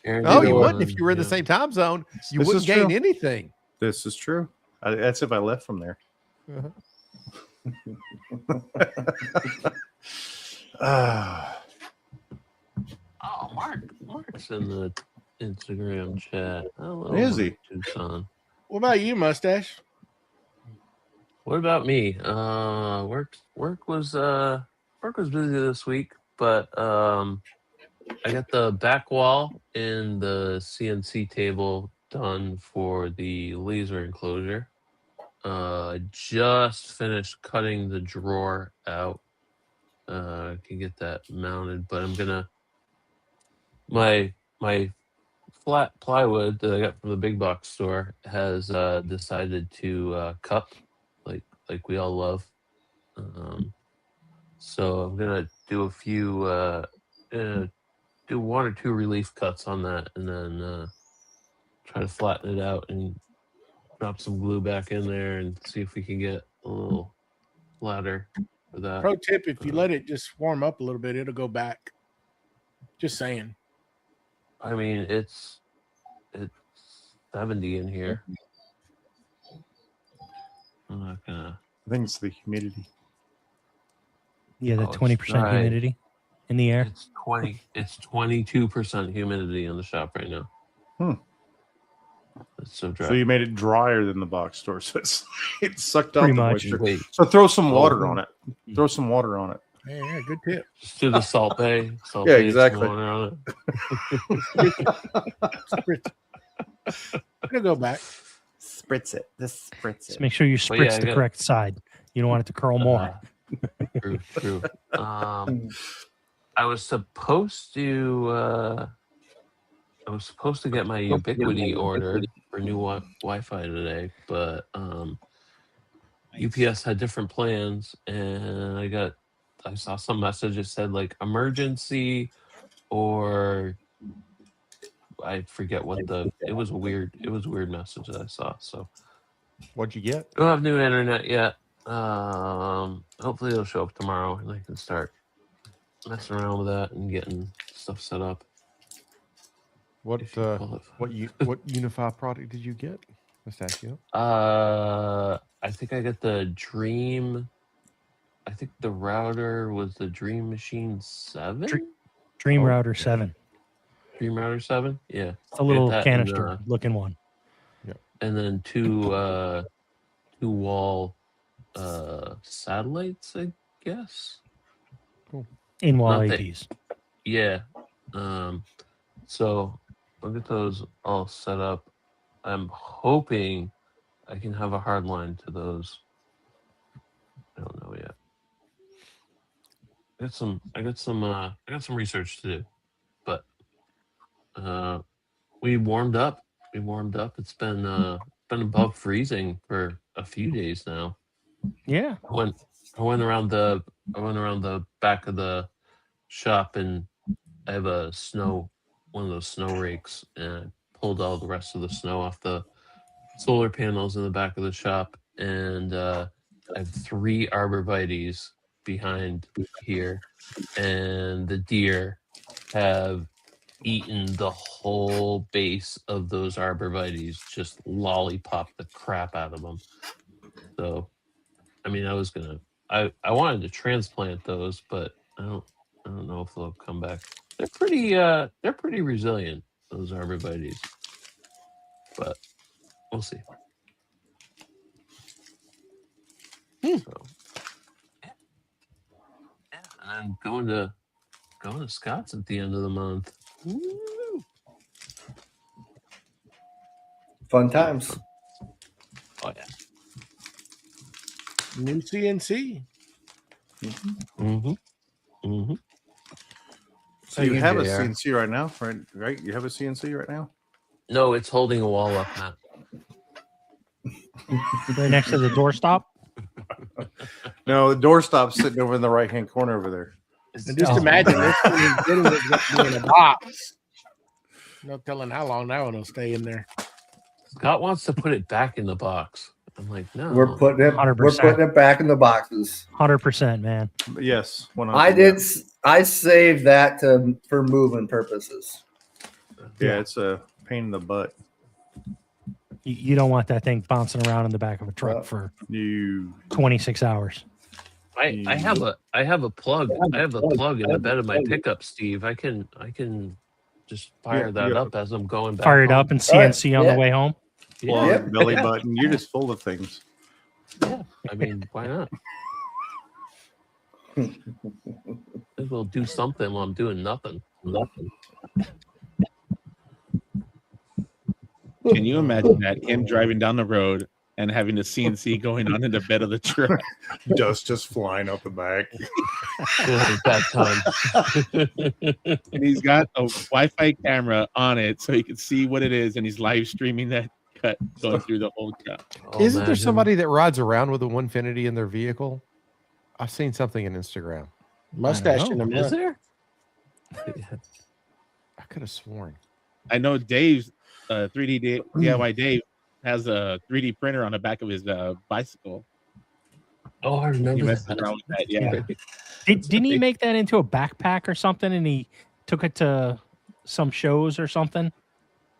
E: No, you wouldn't if you were in the
A: Yeah.
E: same time zone. You
B: This
E: wouldn't
B: is
E: gain
B: true.
E: anything.
B: this is true. That's if I left from there. Ah,
A: Oh, Mark's in the Instagram chat. Hello,
B: Is he?
A: Tucson.
D: What about you, Mustache?
A: What about me? Work was busy this week, but I got the back wall and the CNC table done for the laser enclosure. Just finished cutting the drawer out. I can get that mounted, but I'm gonna my flat plywood that I got from the big box store has decided to cup like we all love. So I'm gonna do a few do one or two relief cuts on that, and then try to flatten it out and drop some glue back in there and see if we can get a little flatter for that.
D: Pro tip: if you let it just warm up a little bit, it'll go back. Just saying.
A: I mean, it's 70 in here. I'm not gonna.
B: I think it's the humidity.
C: Yeah, the
A: Oh, it's
C: 20%
A: dry.
C: humidity in the air.
A: It's 22% humidity in the shop right now.
B: Hmm.
A: It's so dry.
B: So you made it drier than the box store, so it sucked out
C: Pretty
B: the
C: much.
B: moisture.
A: Wait,
B: So throw some water
A: Oh.
B: on it. Throw some water on it.
D: Yeah, good tip.
A: just do the salt bay. Salt
B: Yeah,
A: bay, some
B: exactly.
A: water on it.
D: Spritz. It'll go back.
B: Spritz it. Just spritz
C: Just make sure you
A: But yeah,
C: spritz
A: I
C: the
A: got-
C: correct side. You don't want it to curl more.
A: True. I was supposed to get my Ubiquity ordered for new Wi-Fi today, but UPS had different plans, and I saw some message that said like emergency, or I forget what it was a weird message that I saw. So
E: What'd you get?
A: I don't have new internet yet. Hopefully it'll show up tomorrow, and I can start messing around with that and getting stuff set up.
E: What
A: if you call it.
E: what Unify product did you get? Let's ask you.
A: I think I got the Dream. I think the router was the Dream Machine 7.
C: Dream
A: Oh,
C: Router 7.
A: Dream Router 7. Yeah,
C: It's a little
A: that and,
C: canister looking one.
A: and then two wall satellites, I guess.
C: In wall
A: Not that-
C: APs.
A: Yeah. So I'll get those all set up. I'm hoping I can have a hard line to those. I don't know yet. I got some research to do, but we warmed up. It's been above freezing for a few days now.
C: Yeah.
A: I went around the back of the shop, and I have one of those snow rakes, and I pulled all the rest of the snow off the solar panels in the back of the shop, and I have 3 arborvitaes behind here, and the deer have eaten the whole base of those arborvitaes, just lollipop the crap out of them. So, I mean, I wanted to transplant those, but I I don't know if they'll come back. They're pretty resilient, those arborvitaes. But we'll see. So, yeah, and I'm going to Scott's at the end of the month. Woo!
F: Fun times.
A: Oh yeah.
D: New CNC.
A: Mm-hmm. Mm-hmm.
B: So you
E: you,
B: have a
E: JR.
B: CNC right now, right? You have a CNC right now.
A: No, it's holding a wall up, Matt.
C: Right next to the doorstop.
B: No, the doorstop's sitting over in the right hand corner over there.
D: And just
C: Oh.
D: imagine this thing is getting it to be in a box. No telling how long that one will stay in there.
A: Scott wants to put it back in the box. I'm like, no.
F: We're putting it.
C: 100%.
F: We're putting it back in the boxes.
C: 100%, man.
B: Yes, 100%.
F: I did. I saved that for moving purposes.
B: Yeah, it's a pain in the butt.
C: You don't want that thing bouncing around in the back of a truck for
B: You
C: 26 hours.
A: I have a plug. I have a plug in the bed of my pickup, Steve. I can just fire that
B: yeah.
A: up as I'm going back.
C: Fire it
A: home.
C: up and CNC on
F: yeah.
C: the way home.
B: plug,
F: Yep.
B: belly button. You're just full of things.
A: Yeah, I mean, why not? We'll do something while I'm doing nothing. Nothing.
H: Can you imagine that? Him driving down the road and having a CNC going on in the bed of the truck.
B: Dust just flying out the back.
A: At that time.
H: And he's got a Wi-Fi camera on it so he can see what it is, and he's live streaming that cut going through the whole truck.
A: Oh,
E: Isn't there
A: imagine.
E: somebody that rides around with a Winfinity in their vehicle? I've seen something on Instagram.
D: Mustache in the
A: Is
D: front.
A: there?
E: I could have sworn.
H: I know Dave's 3D DIY Dave has a 3D printer on the back of his bicycle.
A: Oh, I
H: He
A: remember
H: messes
A: that.
H: around with that. Yeah.
C: Didn't he make that into a backpack or something? And he took it to some shows or something and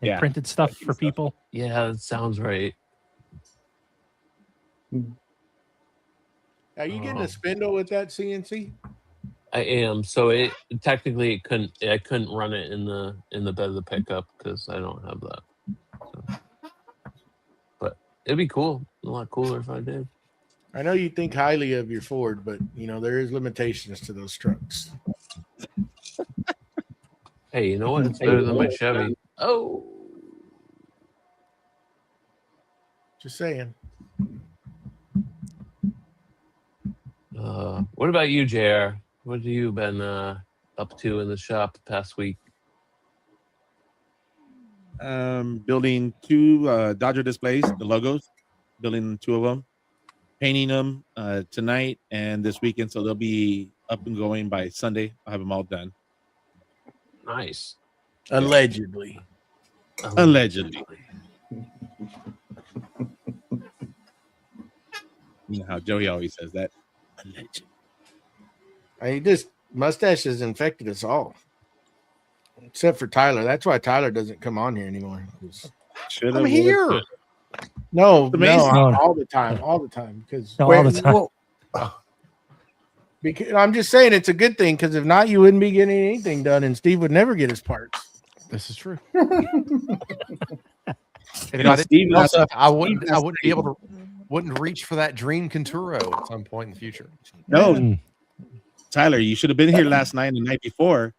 H: Yeah,
C: printed stuff for
H: stuff.
C: people.
A: Yeah, that sounds right.
D: Are you getting
A: Oh.
D: a spindle with that CNC?
A: I am. So it technically I couldn't run it in the bed of the pickup because I don't have that. So. But it'd be cool. A lot cooler if I did.
D: I know you think highly of your Ford, but you know there is limitations to those trucks.
A: Hey, you know what? It's better than my Chevy. Oh,
D: Just saying.
A: what about you, JR? What have you been up to in the shop the past week?
H: Building two Dodger displays, the logos, building two of them, painting them tonight and this weekend, so they'll be up and going by Sunday. I'll have them all done.
A: Nice.
D: Allegedly.
H: Allegedly. You know how Joey always says that. Allegedly.
D: I just mustache has infected us all, except for Tyler. That's why Tyler doesn't come on here anymore.
H: Should've,
E: I'm
H: would've,
E: here.
H: could've.
D: No,
H: Amazing.
D: all the time, because
C: No, all the time.
D: because I'm just saying it's a good thing because if not, you wouldn't be getting anything done, and Steve would never get his parts.
E: This is true.
H: You know, Steve has-
E: I wouldn't be able to wouldn't reach for that dream Conturo at some point in the future.
H: No,
C: Mm.
H: Tyler, you should have been here last night and the night before,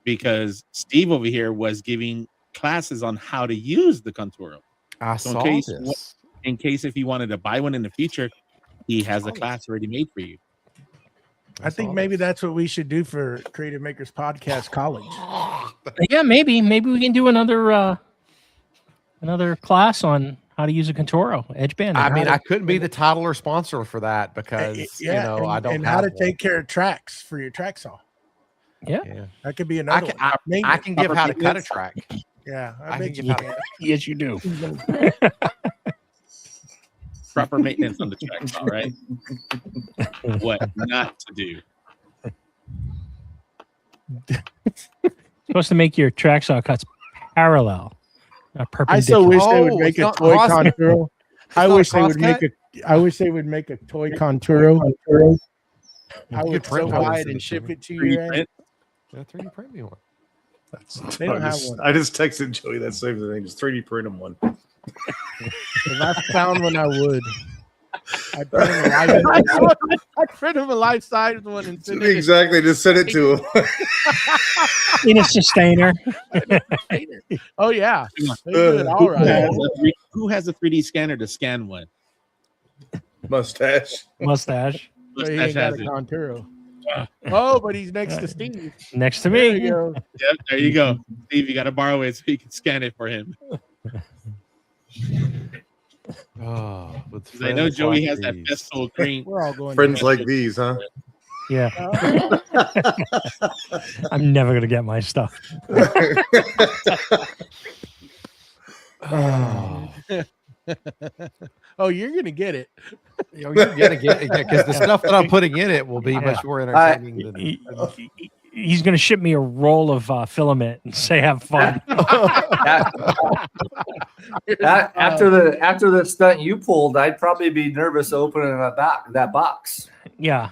H: because Steve over here was giving classes on how to use the Conturo.
E: I
H: So in
E: saw
H: case-
E: this.
H: In case if you wanted to buy one in the future, he has a class already made for you.
D: I think
E: saw
D: maybe
E: this.
D: that's what we should do for Creative Makers Podcast College.
C: Yeah, maybe we can do another class on how to use a Conturo edge band.
E: I mean, I couldn't be the title or sponsor for that because you know
D: and,
E: I don't
D: and
E: have
D: how to
E: one.
D: take care of tracks for your track saw.
E: Yeah.
D: That could be
E: I
D: another
E: can,
D: one.
E: I
D: Maintenance.
E: can give how to cut a track.
D: Yeah,
E: I
D: bet
E: can
D: you
E: give
D: can.
C: Yes, you do.
H: Proper maintenance on the tracks, all right? What not to do.
C: Supposed to make your track saw cuts parallel, not
D: I so
C: perpendicular.
D: wish they would
E: Oh,
D: make
E: it's
D: a
E: not
D: toy
E: cross-
D: Conturo. I
E: not
D: wish they would
E: crosscut?
D: make a. I wish they would make a toy Conturo. I
E: You
D: would
E: could print
D: so
E: one
D: buy
E: and
D: it
E: send
D: and
E: it to
D: ship
E: me.
D: it to
H: 3D
D: you.
H: print.
E: Yeah, 3D print me one.
D: They don't have one.
B: I just texted Joey that same thing. Just 3D print him one.
D: If I found one, I would. I'd print him a life. I'd print him a life size one and send it.
B: Exactly. Just send it to him.
C: In a sustainer.
D: Oh yeah,
H: Come on.
D: they do it all right.
H: Who has a 3D scanner to scan one?
B: Mustache.
C: Mustache.
D: But he
H: Mustache
D: ain't got a
H: has it.
D: Conturo. Oh, but he's next to Steve.
C: Next to
D: There
C: me.
D: you go.
H: Yep, there you go. Steve, you got to borrow it so you can scan it for him.
E: Oh, with
H: 'Cause I know
E: friends
H: Joey
E: like
H: has that
E: these.
H: Festool green.
D: We're all going.
B: Friends like these, huh?
C: Yeah. I'm never gonna get my stuff.
E: Oh,
D: Oh, you're gonna get it.
E: you're gonna get it because the stuff that I'm putting in it will be much more entertaining than.
C: He's gonna ship me a roll of filament and say have fun.
F: That after the stunt you pulled, I'd probably be nervous opening that box.
C: Yeah.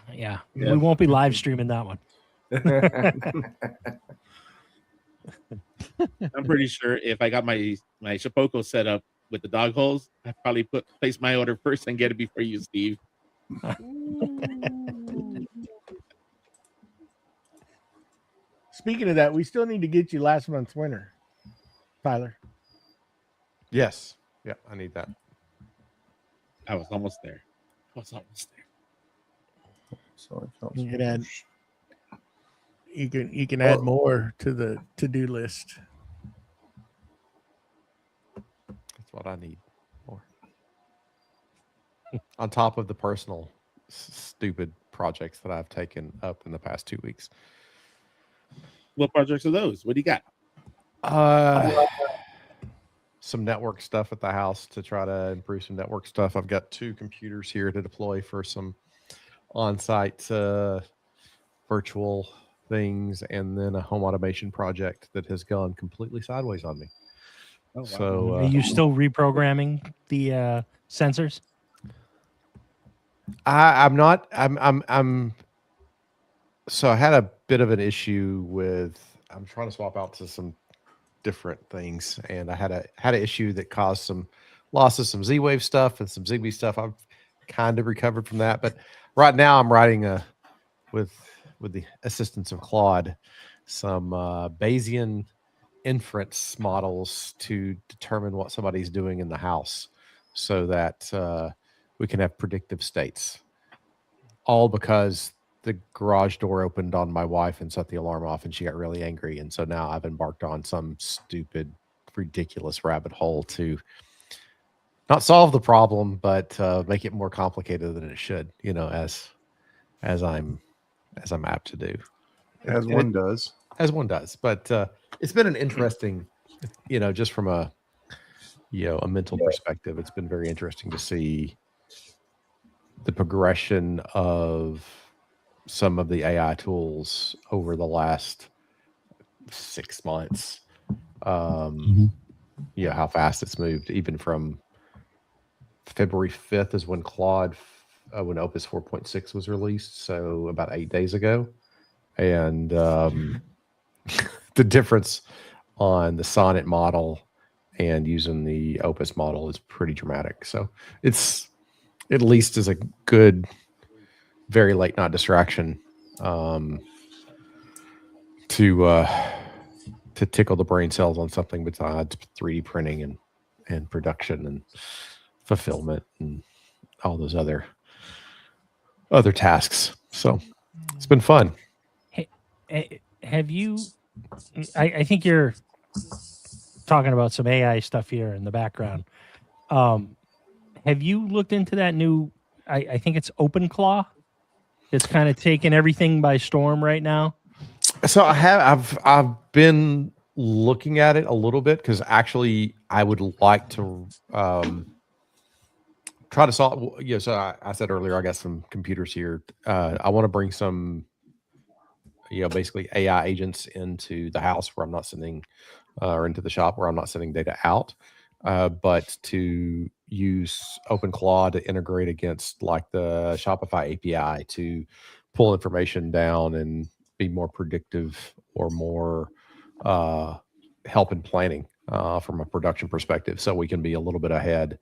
C: We won't be live streaming that one.
H: I'm pretty sure if I got my Shapoko set up with the dog holes, I'd probably place my order first and get it before you, Steve.
D: Speaking of that, we still need to get you last month's winner, Tyler.
E: Yes. Yeah, I need that.
H: I was almost there.
B: So
D: You can add. You can add more to the to-do list.
E: That's what I need more. On top of the personal stupid projects that I've taken up in the past 2 weeks.
H: What projects are those? What do you got?
E: Some network stuff at the house to try to improve some network stuff. I've got 2 computers here to deploy for some on-site virtual things, and then a home automation project that has gone completely sideways on me.
H: Oh, wow.
E: So
C: Are you still reprogramming the sensors?
E: I'm not. I'm. So I had a bit of an issue with. I'm trying to swap out to some different things, and I had an issue that caused some loss of some Z-Wave stuff and some Zigbee stuff. I've kind of recovered from that, but right now I'm writing with the assistance of Claude some Bayesian inference models to determine what somebody's doing in the house, so that we can have predictive states. All because the garage door opened on my wife and set the alarm off, and she got really angry. And so now I've embarked on some stupid, ridiculous rabbit hole to not solve the problem, but make it more complicated than it should. You know, as I'm apt to do,
B: as one does.
E: as one does. But it's been an interesting, just from a mental perspective, it's been very interesting to see the progression of some of the AI tools over the last 6 months. How fast it's moved, even from February 5th is when Claude, when Opus 4.6 was released. So about 8 days ago. And the difference on the Sonnet model and using the Opus model is pretty dramatic. So it's at least is a good, very late night distraction to tickle the brain cells on something besides 3D printing and production and fulfillment and all those other tasks. So it's been fun.
C: Have you? I think you're talking about some AI stuff here in the background. Have you looked into that new? I think it's OpenClaw. It's kind of taking everything by storm right now.
E: So I've been looking at it a little bit, because actually I would like to try to solve. So I said earlier, I got some computers here. I want to bring some, basically AI agents into the house where I'm not sending, or into the shop where I'm not sending data out, but to use OpenClaw to integrate against like the Shopify API to pull information down and
I: be more predictive or more help in planning from a production perspective, so we can be a little bit ahead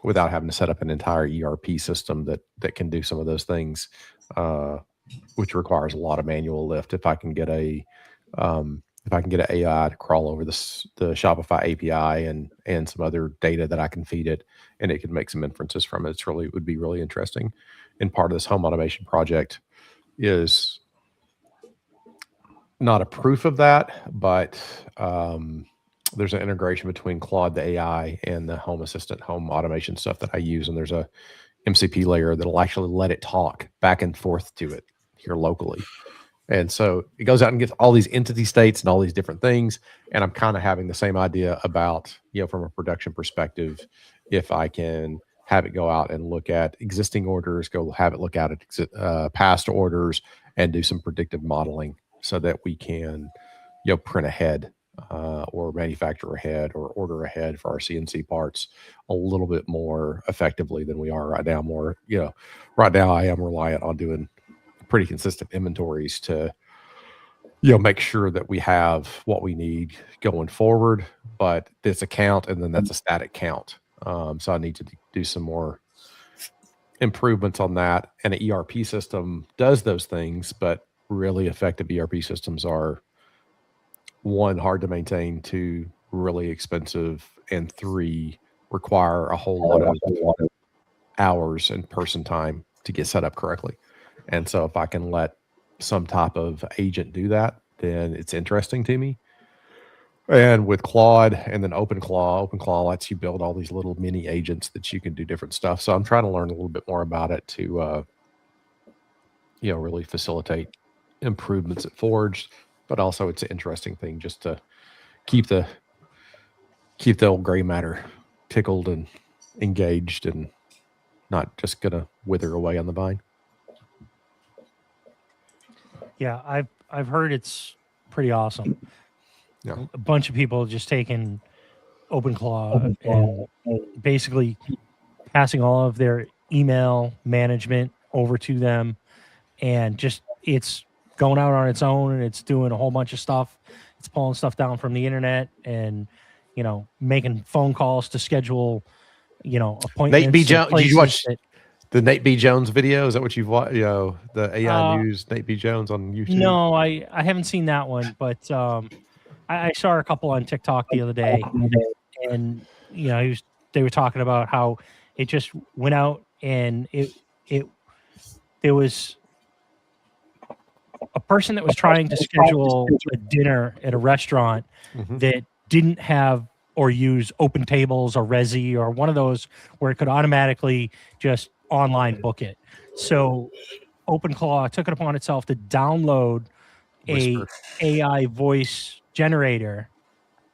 I: without having to set up an entire ERP system that can do some of those things, which requires a lot of manual lift. If I can get an AI to crawl over the Shopify API and some other data that I can feed it, and it can make some inferences from it, it would be really interesting. And part of this home automation project is not a proof of that, but there's an integration between Claude, the AI, and the Home Assistant, home automation stuff that I use. And there's a MCP layer that'll actually let it talk back and forth to it here locally. And so it goes out and gets all these entity states and all these different things. And I'm kind of having the same idea about, from a production perspective, if I can have it go out and look at existing orders, go have it look at past orders, and do some predictive modeling so that we can, print ahead or manufacture ahead or order ahead for our CNC parts a little bit more effectively than we are right now. Right now I am reliant on doing pretty consistent inventories to, make sure that we have what we need going forward, but it's a count and then that's a static count. So I need to do some more improvements on that. And an ERP system does those things, but really effective ERP systems are, 1, hard to maintain, 2, really expensive, and 3, require a whole lot of hours and person time to get set up correctly. And so if I can let some type of agent do that, then it's interesting to me. And with Claude and then OpenClaw lets you build all these little mini agents that you can do different stuff. So I'm trying to learn a little bit more about it to, really facilitate improvements at Forged. But also it's an interesting thing just to keep the old gray matter tickled and engaged and not just gonna wither away on the vine.
C: Yeah, I've heard it's pretty awesome.
I: Yeah.
C: A bunch of people just taking OpenClaw and basically passing all of their email management over to them, and just it's going out on its own, and it's doing a whole bunch of stuff. It's pulling stuff down from the internet and, making phone calls to schedule, appointments.
I: Nate B. Jones, did you watch
C: that,
I: the Nate B. Jones video? Is that what you've watched? The AI News, Nate B. Jones on YouTube?
C: No, I haven't seen that one, but I saw a couple on TikTok the other day, and they were talking about how it just went out and there was a person that was trying to schedule a dinner at a restaurant that didn't have or use Open Tables or Resi or one of those where it could automatically just online book it. So OpenClaw took it upon itself to download a AI voice generator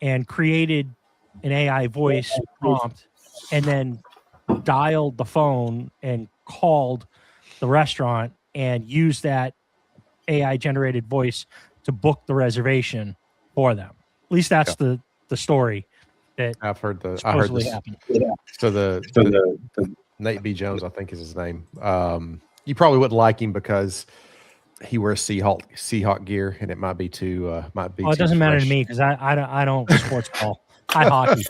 C: and created an AI voice prompt, and then dialed the phone and called the restaurant and used that AI generated voice to book the reservation for them. At least that's the story that
I: I've heard. I heard
C: supposedly
I: this.
C: happened.
I: So the Nate B. Jones, I think is his name. You probably wouldn't like him because he wears Seahawk gear, and it might be too. Oh,
C: it doesn't matter to me because I don't sports ball. I hockey.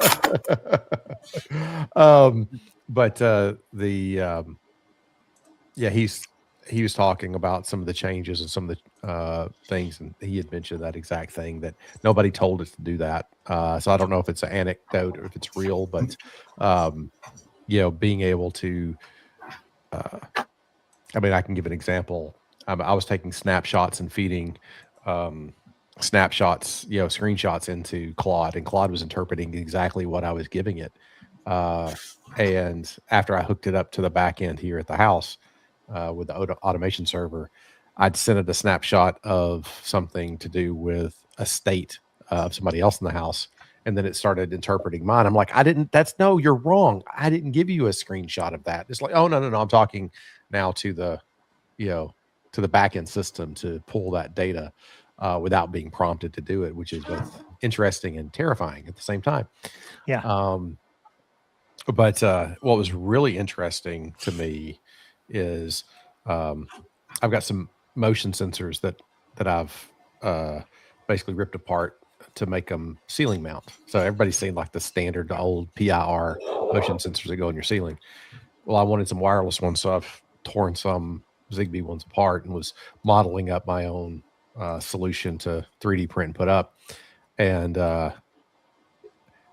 C: He was talking about some of the changes and some of the things, and he had mentioned that exact thing, that nobody told us to do that. So I don't know if it's an anecdote or if it's real, but being able to, I can give an example. I was taking snapshots and feeding snapshots, screenshots into Claude, and Claude was interpreting exactly what I was giving it. And after I hooked it up to the back end here at the house, with the automation server, I'd sent it a snapshot of something to do with a state of somebody else in the house, and then it started interpreting mine. I'm like, no, you're wrong. I didn't give you a screenshot of that. It's like, oh, no, I'm talking now to the back end system to pull that data without being prompted to do it, which is both interesting and terrifying at the same time. Yeah.
I: But what was really interesting to me is I've got some motion sensors that I've basically ripped apart to make them ceiling mount. So everybody's seen like the standard old PIR motion sensors that go in your ceiling. Well, I wanted some wireless ones, so I've torn some Zigbee ones apart and was modeling up my own solution to 3D print and put up. And I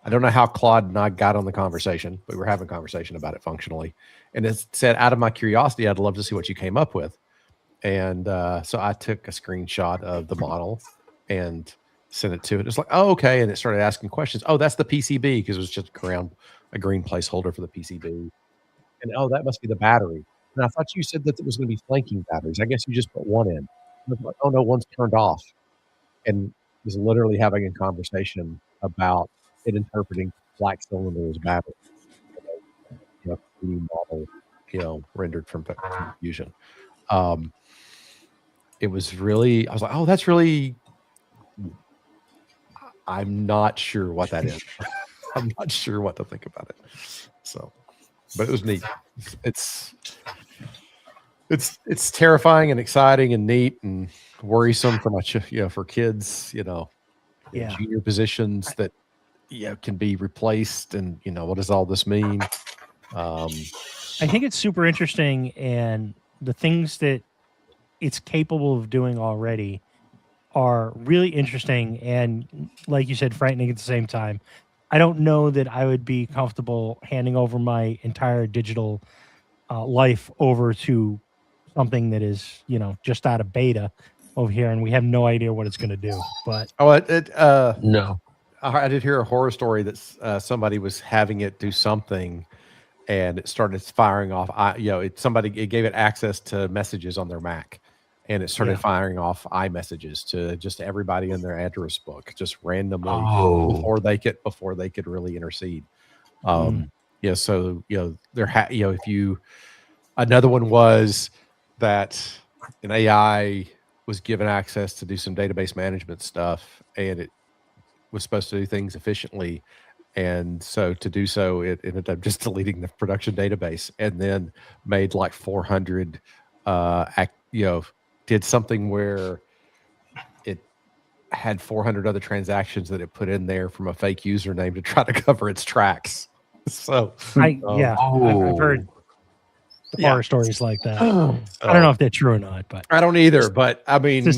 I: don't know how Claude and I got on the conversation, but we were having a conversation about it functionally. And it said, out of my curiosity, I'd love to see what you came up with. And so I took a screenshot of the model and sent it to it. It's like, oh, okay. And it started asking questions. Oh, that's the PCB, because it was just a green placeholder for the PCB. And oh, that must be the battery. And I thought you said that it was going to be flanking batteries. I guess you just put one in. I was like, oh no, one's turned off. And was literally having a conversation about it interpreting black cylinder as battery. 3D model, rendered from Fusion. It was really, I was like, oh, that's really, I'm not sure what that is. I'm not sure what to think about it. So, but it was neat. It's terrifying and exciting and neat and worrisome for for kids,
C: Yeah.
I: junior positions that can be replaced, and what does all this mean?
C: I think it's super interesting, and the things that it's capable of doing already are really interesting and, like you said, frightening at the same time. I don't know that I would be comfortable handing over my entire digital life over to something that is, just out of beta over here, and we have no idea what it's going to do. But
A: No.
I: I did hear a horror story that somebody was having it do something, and it started firing off. It gave it access to messages on their Mac, and it started firing off iMessages to just everybody in their address book, just randomly before they could really intercede. So another one was that an AI was given access to do some database management stuff, and it was supposed to do things efficiently. And so to do so, it ended up just deleting the production database, and then made like 400, did something where it had 400 other transactions that it put in there from a fake username to try to cover its tracks. So
C: I've heard horror stories like that. I don't know if they're true or not, but
I: I don't either. But I mean,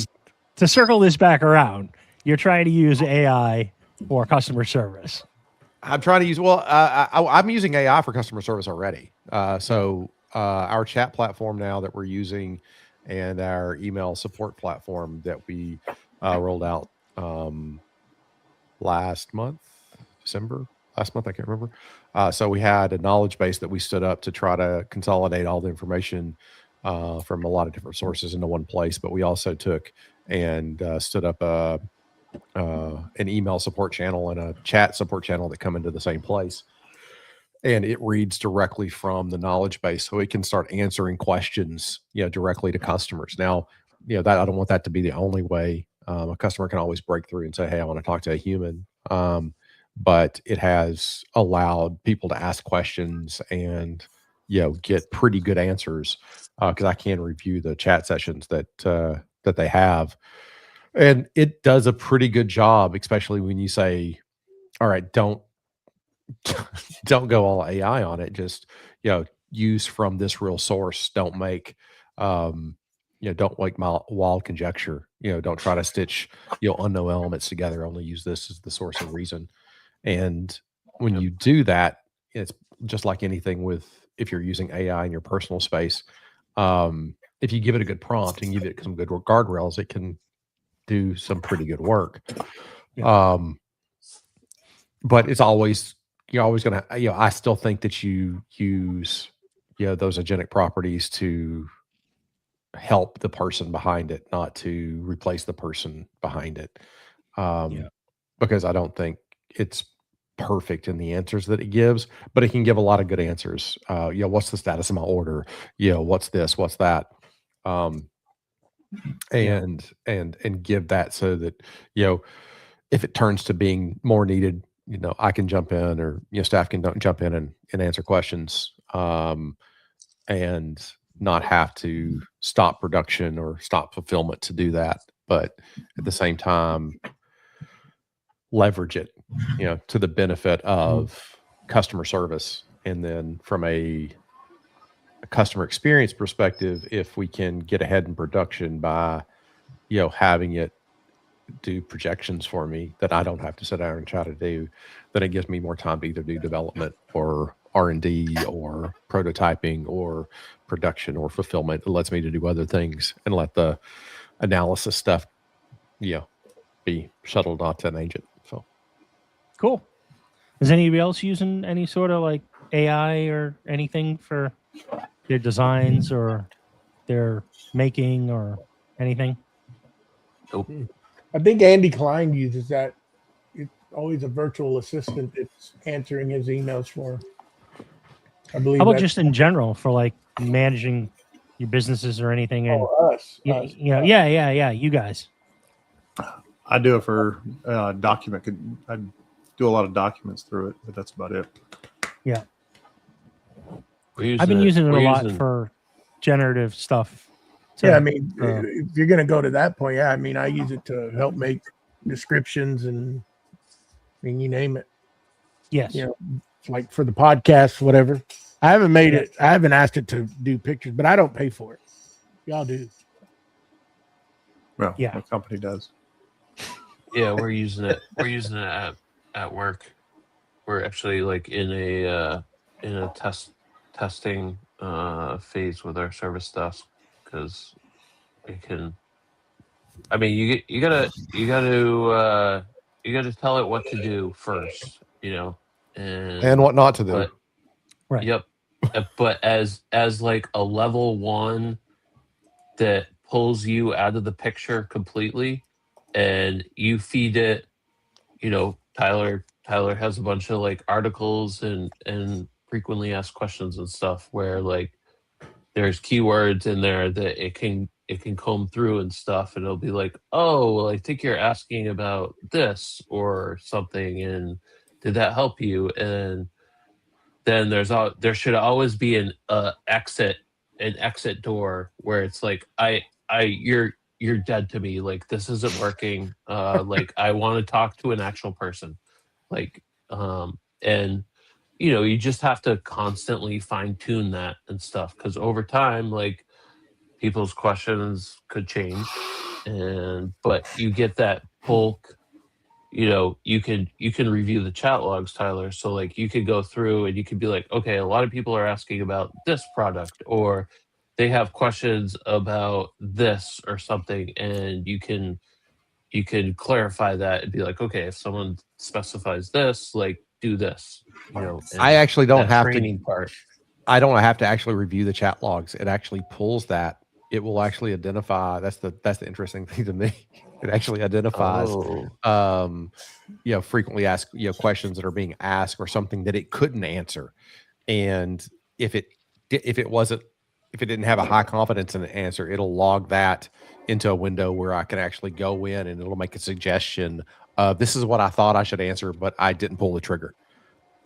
C: to circle this back around, you're trying to use AI for customer service.
I: I'm trying to use, I'm using AI for customer service already. Our chat platform now that we're using, and our email support platform that we rolled out last month, I can't remember. So we had a knowledge base that we stood up to try to consolidate all the information from a lot of different sources into one place. But we also took and stood up an email support channel and a chat support channel that come into the same place. And it reads directly from the knowledge base, so it can start answering questions, directly to customers. Now, that I don't want that to be the only way. A customer can always break through and say, "Hey, I want to talk to a human." But it has allowed people to ask questions and get pretty good answers, because I can review the chat sessions that they have, and it does a pretty good job, especially when you say, "All right, don't go all AI on it. Just use from this real source. Don't make don't make wild conjecture. Don't try to stitch unknown elements together. Only use this as the source of reason." And when you do that, it's just like anything if you're using AI in your personal space. If you give it a good prompt and give it some good guardrails, it can do some pretty good work. But it's always, you're always going to, I still think that you use, those agentic properties to help the person behind it, not to replace the person behind it. Because I don't think it's perfect in the answers that it gives, but it can give a lot of good answers. What's the status of my order? What's this? What's that? And give that so that, if it turns to being more needed, I can jump in, or, staff can jump in and answer questions, and not have to stop production or stop fulfillment to do that, but at the same time leverage it, to the benefit of customer service. And then from a customer experience perspective, if we can get ahead in production by, having it do projections for me that I don't have to sit down and try to do, then it gives me more time to either do development or R&D or prototyping or production or fulfillment. It lets me to do other things and let the analysis stuff, be shuttled off to an agent. So
C: Cool. Is anybody else using any sort of like AI or anything for their designs or their making or anything?
A: Nope.
J: I think Andy Klein uses that. It's always a virtual assistant that's answering his emails for him. I believe.
C: How about
J: that's-
C: just in general for like managing your businesses or anything? And
J: us?
C: yeah, you guys.
B: I do it for document. I do a lot of documents through it, but that's about it.
C: Yeah.
A: We're
C: I've been using it a
A: we're
C: lot
A: using-
C: for generative stuff. to,
J: Yeah, I mean,
C: uh,
J: if you're going to go to that point, I mean, I use it to help make descriptions and, I mean, you name it.
C: yes.
J: Like for the podcast, whatever. I haven't made it. I haven't asked it to do pictures, but I don't pay for it. Y'all do.
B: Well,
C: Yeah.
B: my company does.
A: Yeah, we're using it. We're using it at work. We're actually like in a testing phase with our service desk because it can. I mean, you gotta tell it what to do first,
I: and what not to do.
A: But,
C: Right.
A: Yep. But as like a level 1 that pulls you out of the picture completely, and you feed it, Tyler has a bunch of like articles and frequently asked questions and stuff where like there's keywords in there that it can comb through and stuff, and it'll be like, oh, well, I think you're asking about this or something, and did that help you? And then there should always be an exit door where it's like you're dead to me, like this isn't working, like I want to talk to an actual person, like and you just have to constantly fine tune that and stuff, because over time like people's questions could change, but you get that bulk. You can review the chat logs, Tyler. So like you could go through and you could be like, okay, a lot of people are asking about this product, or they have questions about this or something, and you can clarify that and be like, okay, if someone specifies this, like do this.
I: I actually don't
A: that
I: have
A: training
I: to.
A: part.
I: I don't have to actually review the chat logs. It actually pulls that. It will actually identify. That's the interesting thing to me. It actually identifies,
A: Oh.
I: frequently asked, questions that are being asked or something that it couldn't answer. And if it didn't have a high confidence in the answer, it'll log that into a window where I can actually go in and it'll make a suggestion of this is what I thought I should answer, but I didn't pull the trigger.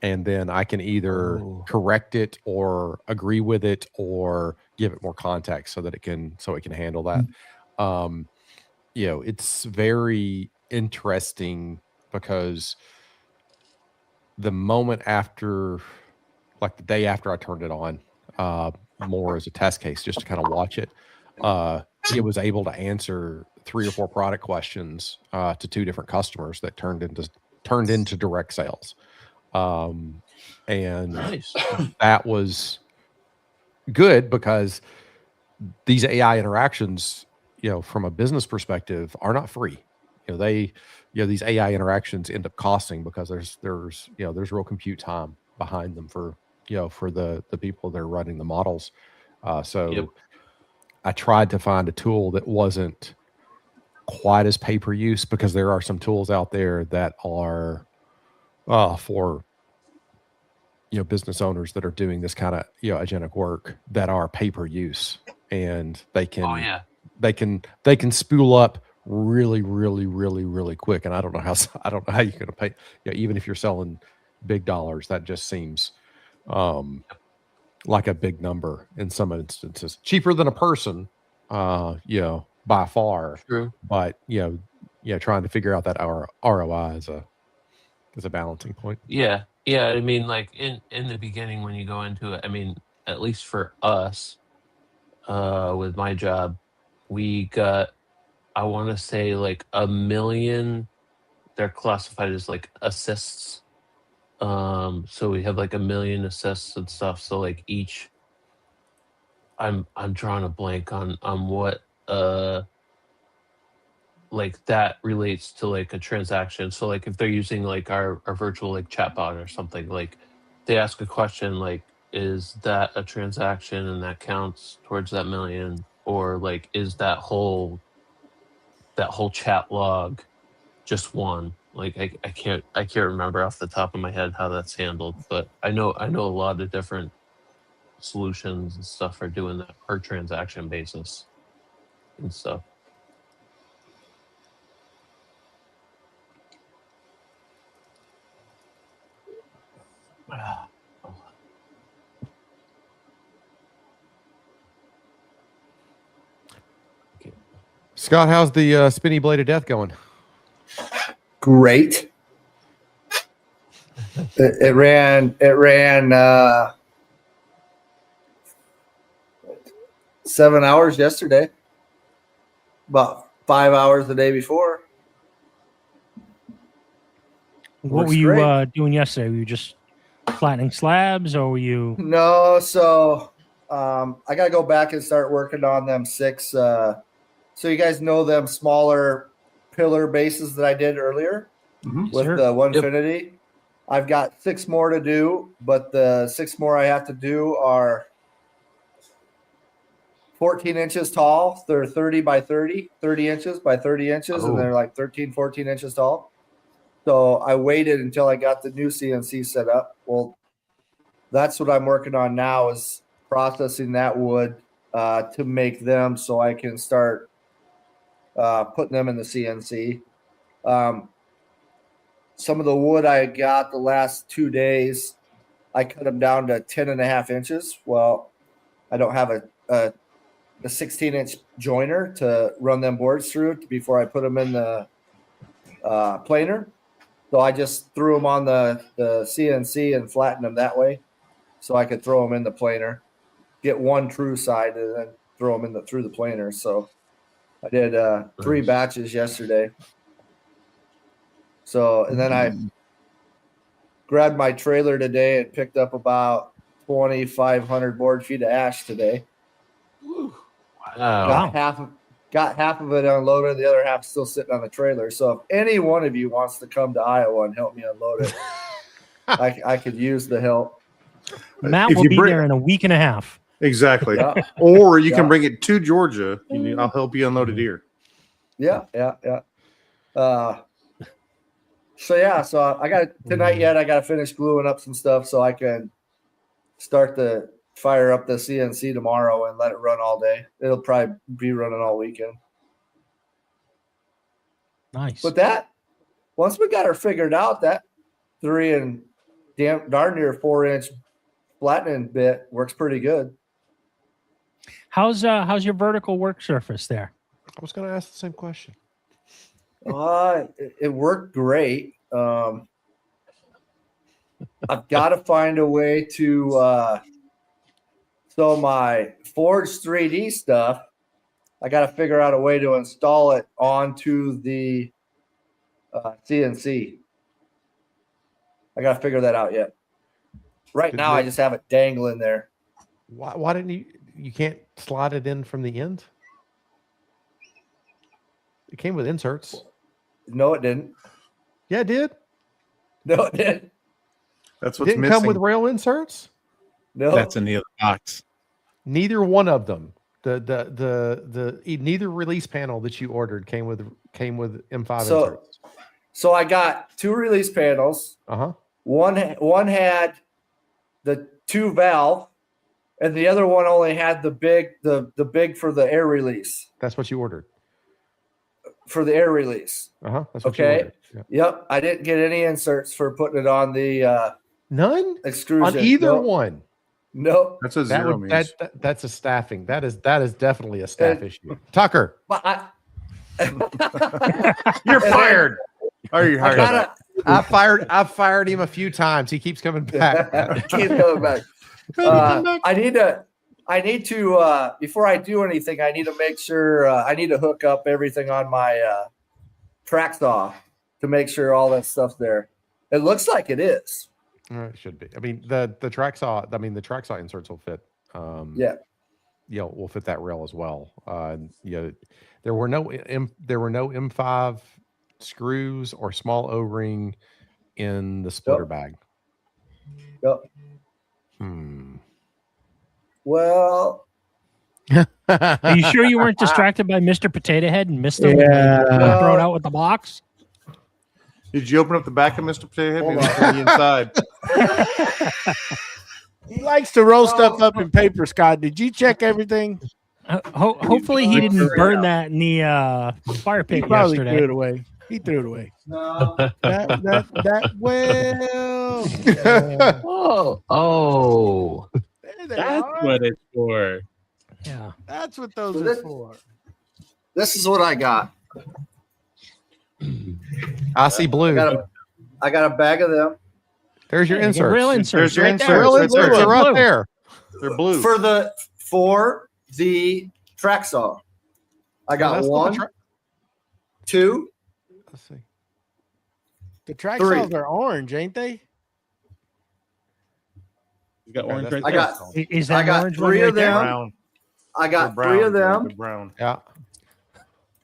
I: And then I can either correct it or agree with it or give it more context so that it can handle that. It's very interesting because the moment after, like the day after I turned it on, more as a test case, just to kind of watch it, it was able to answer 3 or 4 product questions to 2 different customers that turned into direct sales. And
A: Nice.
I: that was good because these AI interactions, from a business perspective, are not free. These AI interactions end up costing because there's real compute time behind them for the people that are running the models. So I tried to find a tool that wasn't quite as pay per use, because there are some tools out there that are for business owners that are doing this kind of agentic work that are pay per use, and they can they can spool up really, really, really, really quick. And I don't know how you're going to pay. Even if you're selling big dollars, that just seems like a big number in some instances. Cheaper than a person, by far.
A: True.
I: But trying to figure out that ROI is a balancing point.
A: Yeah. I mean, like in the beginning when you go into it, I mean, at least for us, with my job, we got, I want to say like 1 million. They're classified as like assists. So we have like 1 million assists and stuff. So like each, I'm drawing a blank on what like that relates to like a transaction. So like if they're using like our virtual like chatbot or something, like they ask a question like, is that a transaction and that counts towards that 1 million, or like is that whole chat log just one? Like I can't remember off the top of my head how that's handled, but I know a lot of different solutions and stuff are doing that per transaction basis and stuff.
I: Scott, how's the spinny blade of death going?
F: Great. It ran 7 hours yesterday, about 5 hours the day before.
C: What
F: Works
C: were you
F: great.
C: doing yesterday? Were you just flattening slabs, or were you?
F: No, so I gotta go back and start working on them 6. So you guys know them smaller pillar bases that I did earlier with
C: Sure.
F: the Onefinity. I've got 6 more to do, but the 6 more I have to do are 14 inches tall. They're 30 by 30 inches by 30 inches, and they're like 13, 14 inches tall. So I waited until I got the new CNC set up. Well, that's what I'm working on now, is processing that wood to make them so I can start putting them in the CNC. Some of the wood I got the last 2 days, I cut them down to 10.5 inches. Well, I don't have a 16-inch joiner to run them boards through before I put them in the planer. So I just threw them on the CNC and flattened them that way, so I could throw them in the planer, get one true side, and then throw them through the planer. So I did 3 batches yesterday. So, and then I grabbed my trailer today and picked up about 2,500 board feet of ash today.
A: Wow.
F: Got half of it unloaded. The other half still sitting on the trailer. So if any one of you wants to come to Iowa and help me unload it, I could use the help.
C: Matt
B: If
C: will
B: you
C: be
B: bring-
C: there in a week and a half.
B: Exactly.
F: Yeah.
B: Or you can
F: Yeah.
B: bring it to Georgia. I'll help you unload it here.
F: Yeah. So I got tonight yet. I got to finish gluing up some stuff so I can start to fire up the CNC tomorrow and let it run all day. It'll probably be running all weekend.
C: Nice.
F: But that, once we got her figured out, that 3 and darn near 4-inch flattening bit works pretty good.
C: How's your vertical work surface there?
I: I was going to ask the same question.
F: It worked great. I've got to find a way to so my Forge 3D stuff, I got to figure out a way to install it onto the CNC. I got to figure that out yet. Right now, I just have it dangling there.
I: Why didn't you can't slide it in from the end? It came with inserts.
F: No, it didn't.
I: Yeah, it did.
F: No, it didn't.
B: That's what's
I: Didn't
B: missing.
I: come with rail inserts.
F: No,
H: That's in the other box.
I: Neither one of them. Neither release panel that you ordered came with M5 inserts.
F: So I got 2 release panels.
I: Uh-huh.
F: One had the 2 valve, and the other one only had the big for the air release.
I: That's what you ordered.
F: For the air release.
I: Uh-huh. That's what you
F: Okay.
I: ordered. Yeah.
F: Yep. I didn't get any inserts for putting it on the
I: None
F: extrusion.
I: on either
F: Nope.
I: one.
F: No,
B: That's what
E: That
B: zero
E: would
B: means.
E: that's a staffing. That is definitely a staff issue. Tucker,
F: but I.
E: you're fired.
B: Oh, you're
F: I
B: hired.
F: gotta
E: I've fired him a few times. He keeps coming back.
F: keep going back. I need to before I do anything, I need to make sure I need to hook up everything on my track saw to make sure all that stuff's there. It looks like it is.
E: It should be. I mean, the track saw. I mean, the track saw inserts will fit.
F: Yeah.
E: You know, will fit that rail as well. You know, there were no M5 screws or small O-ring in the splitter bag.
F: Yep. Well,
C: Are you sure you weren't distracted by Mr. Potato Head and missed him?
D: Yeah.
C: Thrown out with the box.
B: Did you open up the back of Mr. Potato Head?
F: Hold
B: Maybe it's on the inside.
D: He likes to roll stuff up in paper, Scott. Did you check everything?
C: Hopefully he didn't burn that in the fire
D: He
C: pit
D: probably
C: yesterday.
D: threw it away. He threw it away.
F: no.
D: That well.
A: Oh.
D: There they
G: That's
D: are.
G: what it's for.
C: Yeah.
D: That's what those
F: So
D: are
F: this-
D: for.
F: This is what I got.
E: I see blue.
F: I got a bag of them
E: There's your
C: Yeah, you get
E: inserts.
C: real inserts.
B: There's your
C: right
B: inserts.
C: there.
E: Real
B: That's right
E: inserts
B: there.
E: are right there.
B: They're blue.
F: for the track saw. I got
E: That's not the
F: one,
E: tra-
F: 2,
E: Let's see.
D: The track
F: 3.
D: saws are orange, ain't they?
H: You got
E: Okay,
H: orange
E: that's
H: right
F: I
H: there.
F: got
C: Is
F: I
C: that an
F: got
C: orange one
F: 3
C: right
F: of
C: there?
F: them.
B: brown.
F: I got
B: They're
F: 3 of
B: brown.
F: them.
B: They're brown.
E: Yeah.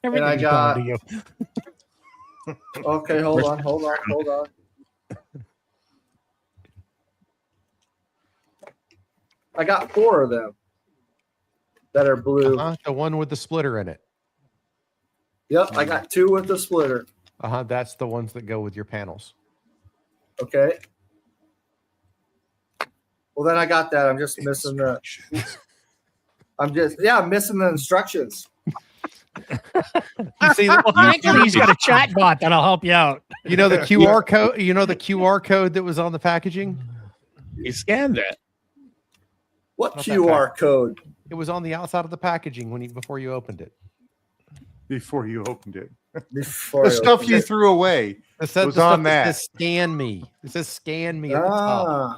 C: Everything's
F: got-
C: going to you.
F: Okay, hold on. I got 4 of them that are blue.
E: The one with the splitter in it.
F: Yep, I got 2 with the splitter.
E: That's the ones that go with your panels.
F: Okay. Well, then I got that. I'm just missing the. I'm missing the instructions.
E: You see,
C: Well, thankfully he's got a chat bot that'll help you out.
E: you know the QR code. You know the QR code that was on the packaging.
H: You scanned that.
F: What
E: Not that
F: QR code?
E: It was on the outside of the packaging before you opened it.
B: Before you opened it.
F: Before
B: The
F: I
B: stuff
F: opened
B: you
F: it?
B: threw away.
E: It said
B: Was
E: the stuff
B: on that.
E: says scan me. It says scan me at the top.
F: Ah.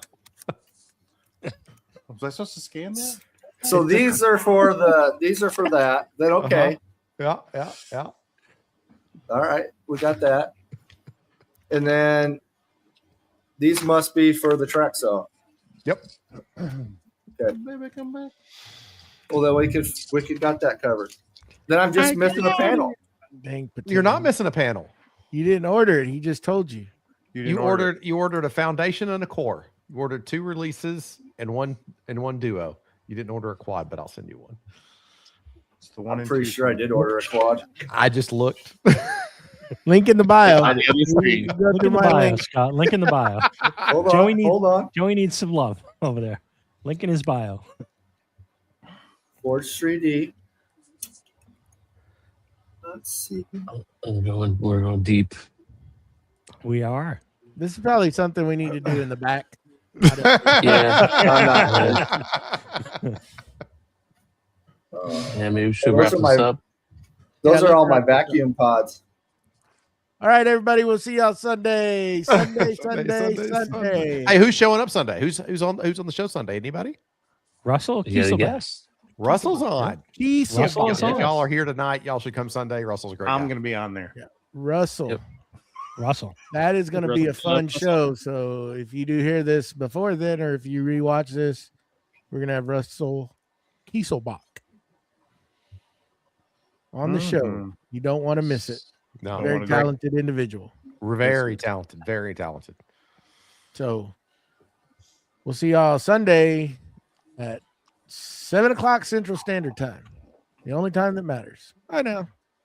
B: Was I supposed to scan that?
F: So these are for that. Then okay.
E: Yeah.
F: All right, we got that. And then these must be for the track saw.
E: Yep.
B: Baby, come back.
F: Well, then we could got that covered. Then I'm just missing a panel.
D: Dang,
E: You're not
D: potato.
E: missing a panel.
D: You didn't order it. He just told you.
B: didn't
E: You
B: order
E: ordered a foundation and a core. You ordered 2 releases and one duo. You didn't order a quad, but I'll send you one.
B: It's the one
F: I'm
B: and
F: pretty
B: two
F: sure I
B: thing.
F: did order a quad.
E: I just looked.
D: Link in the bio.
H: On the other
D: You
H: screen.
D: can go
C: Look
D: through
C: in the
D: my
C: bio,
D: link.
C: Scott. Link in the bio.
F: Hold
C: Joey
F: on,
C: needs-
F: hold on.
C: Joey needs some love over there. Link in his bio.
F: Forge 3D. Let's see.
A: We're going deep.
C: We are.
D: This is probably something we need to do in the back.
A: Yeah.
F: I'm not.
A: Yeah, maybe we should
F: Those
A: wrap
F: are
A: this
F: my-
A: up.
F: Those
D: Yeah,
F: are all
D: let's
F: my
D: wrap this up.
F: vacuum pods.
D: All right, everybody. We'll see y'all Sunday. Sunday.
E: Hey, who's showing up Sunday? Who's on the show Sunday? Anybody?
C: Russell?
A: You gotta
C: Kieselbeck.
A: guess.
E: Russell's on.
C: Russell is
E: If
C: on.
E: y'all are here tonight, y'all should come Sunday. Russell's a great.
B: I'm
E: guy.
B: going to be on there.
D: Russell.
A: Yep.
C: Russell.
D: That is going to be a
H: Russell.
D: fun show. So if you do hear this before then, or if you rewatch this, we're going to have Russell Kieselbach on the show.
B: Mhm.
D: You don't want to miss it.
E: No,
D: Very
B: wanna-
D: talented individual.
E: very talented. Very talented.
D: So we'll see y'all Sunday at 7 o'clock Central Standard Time. The only time that matters. Bye now.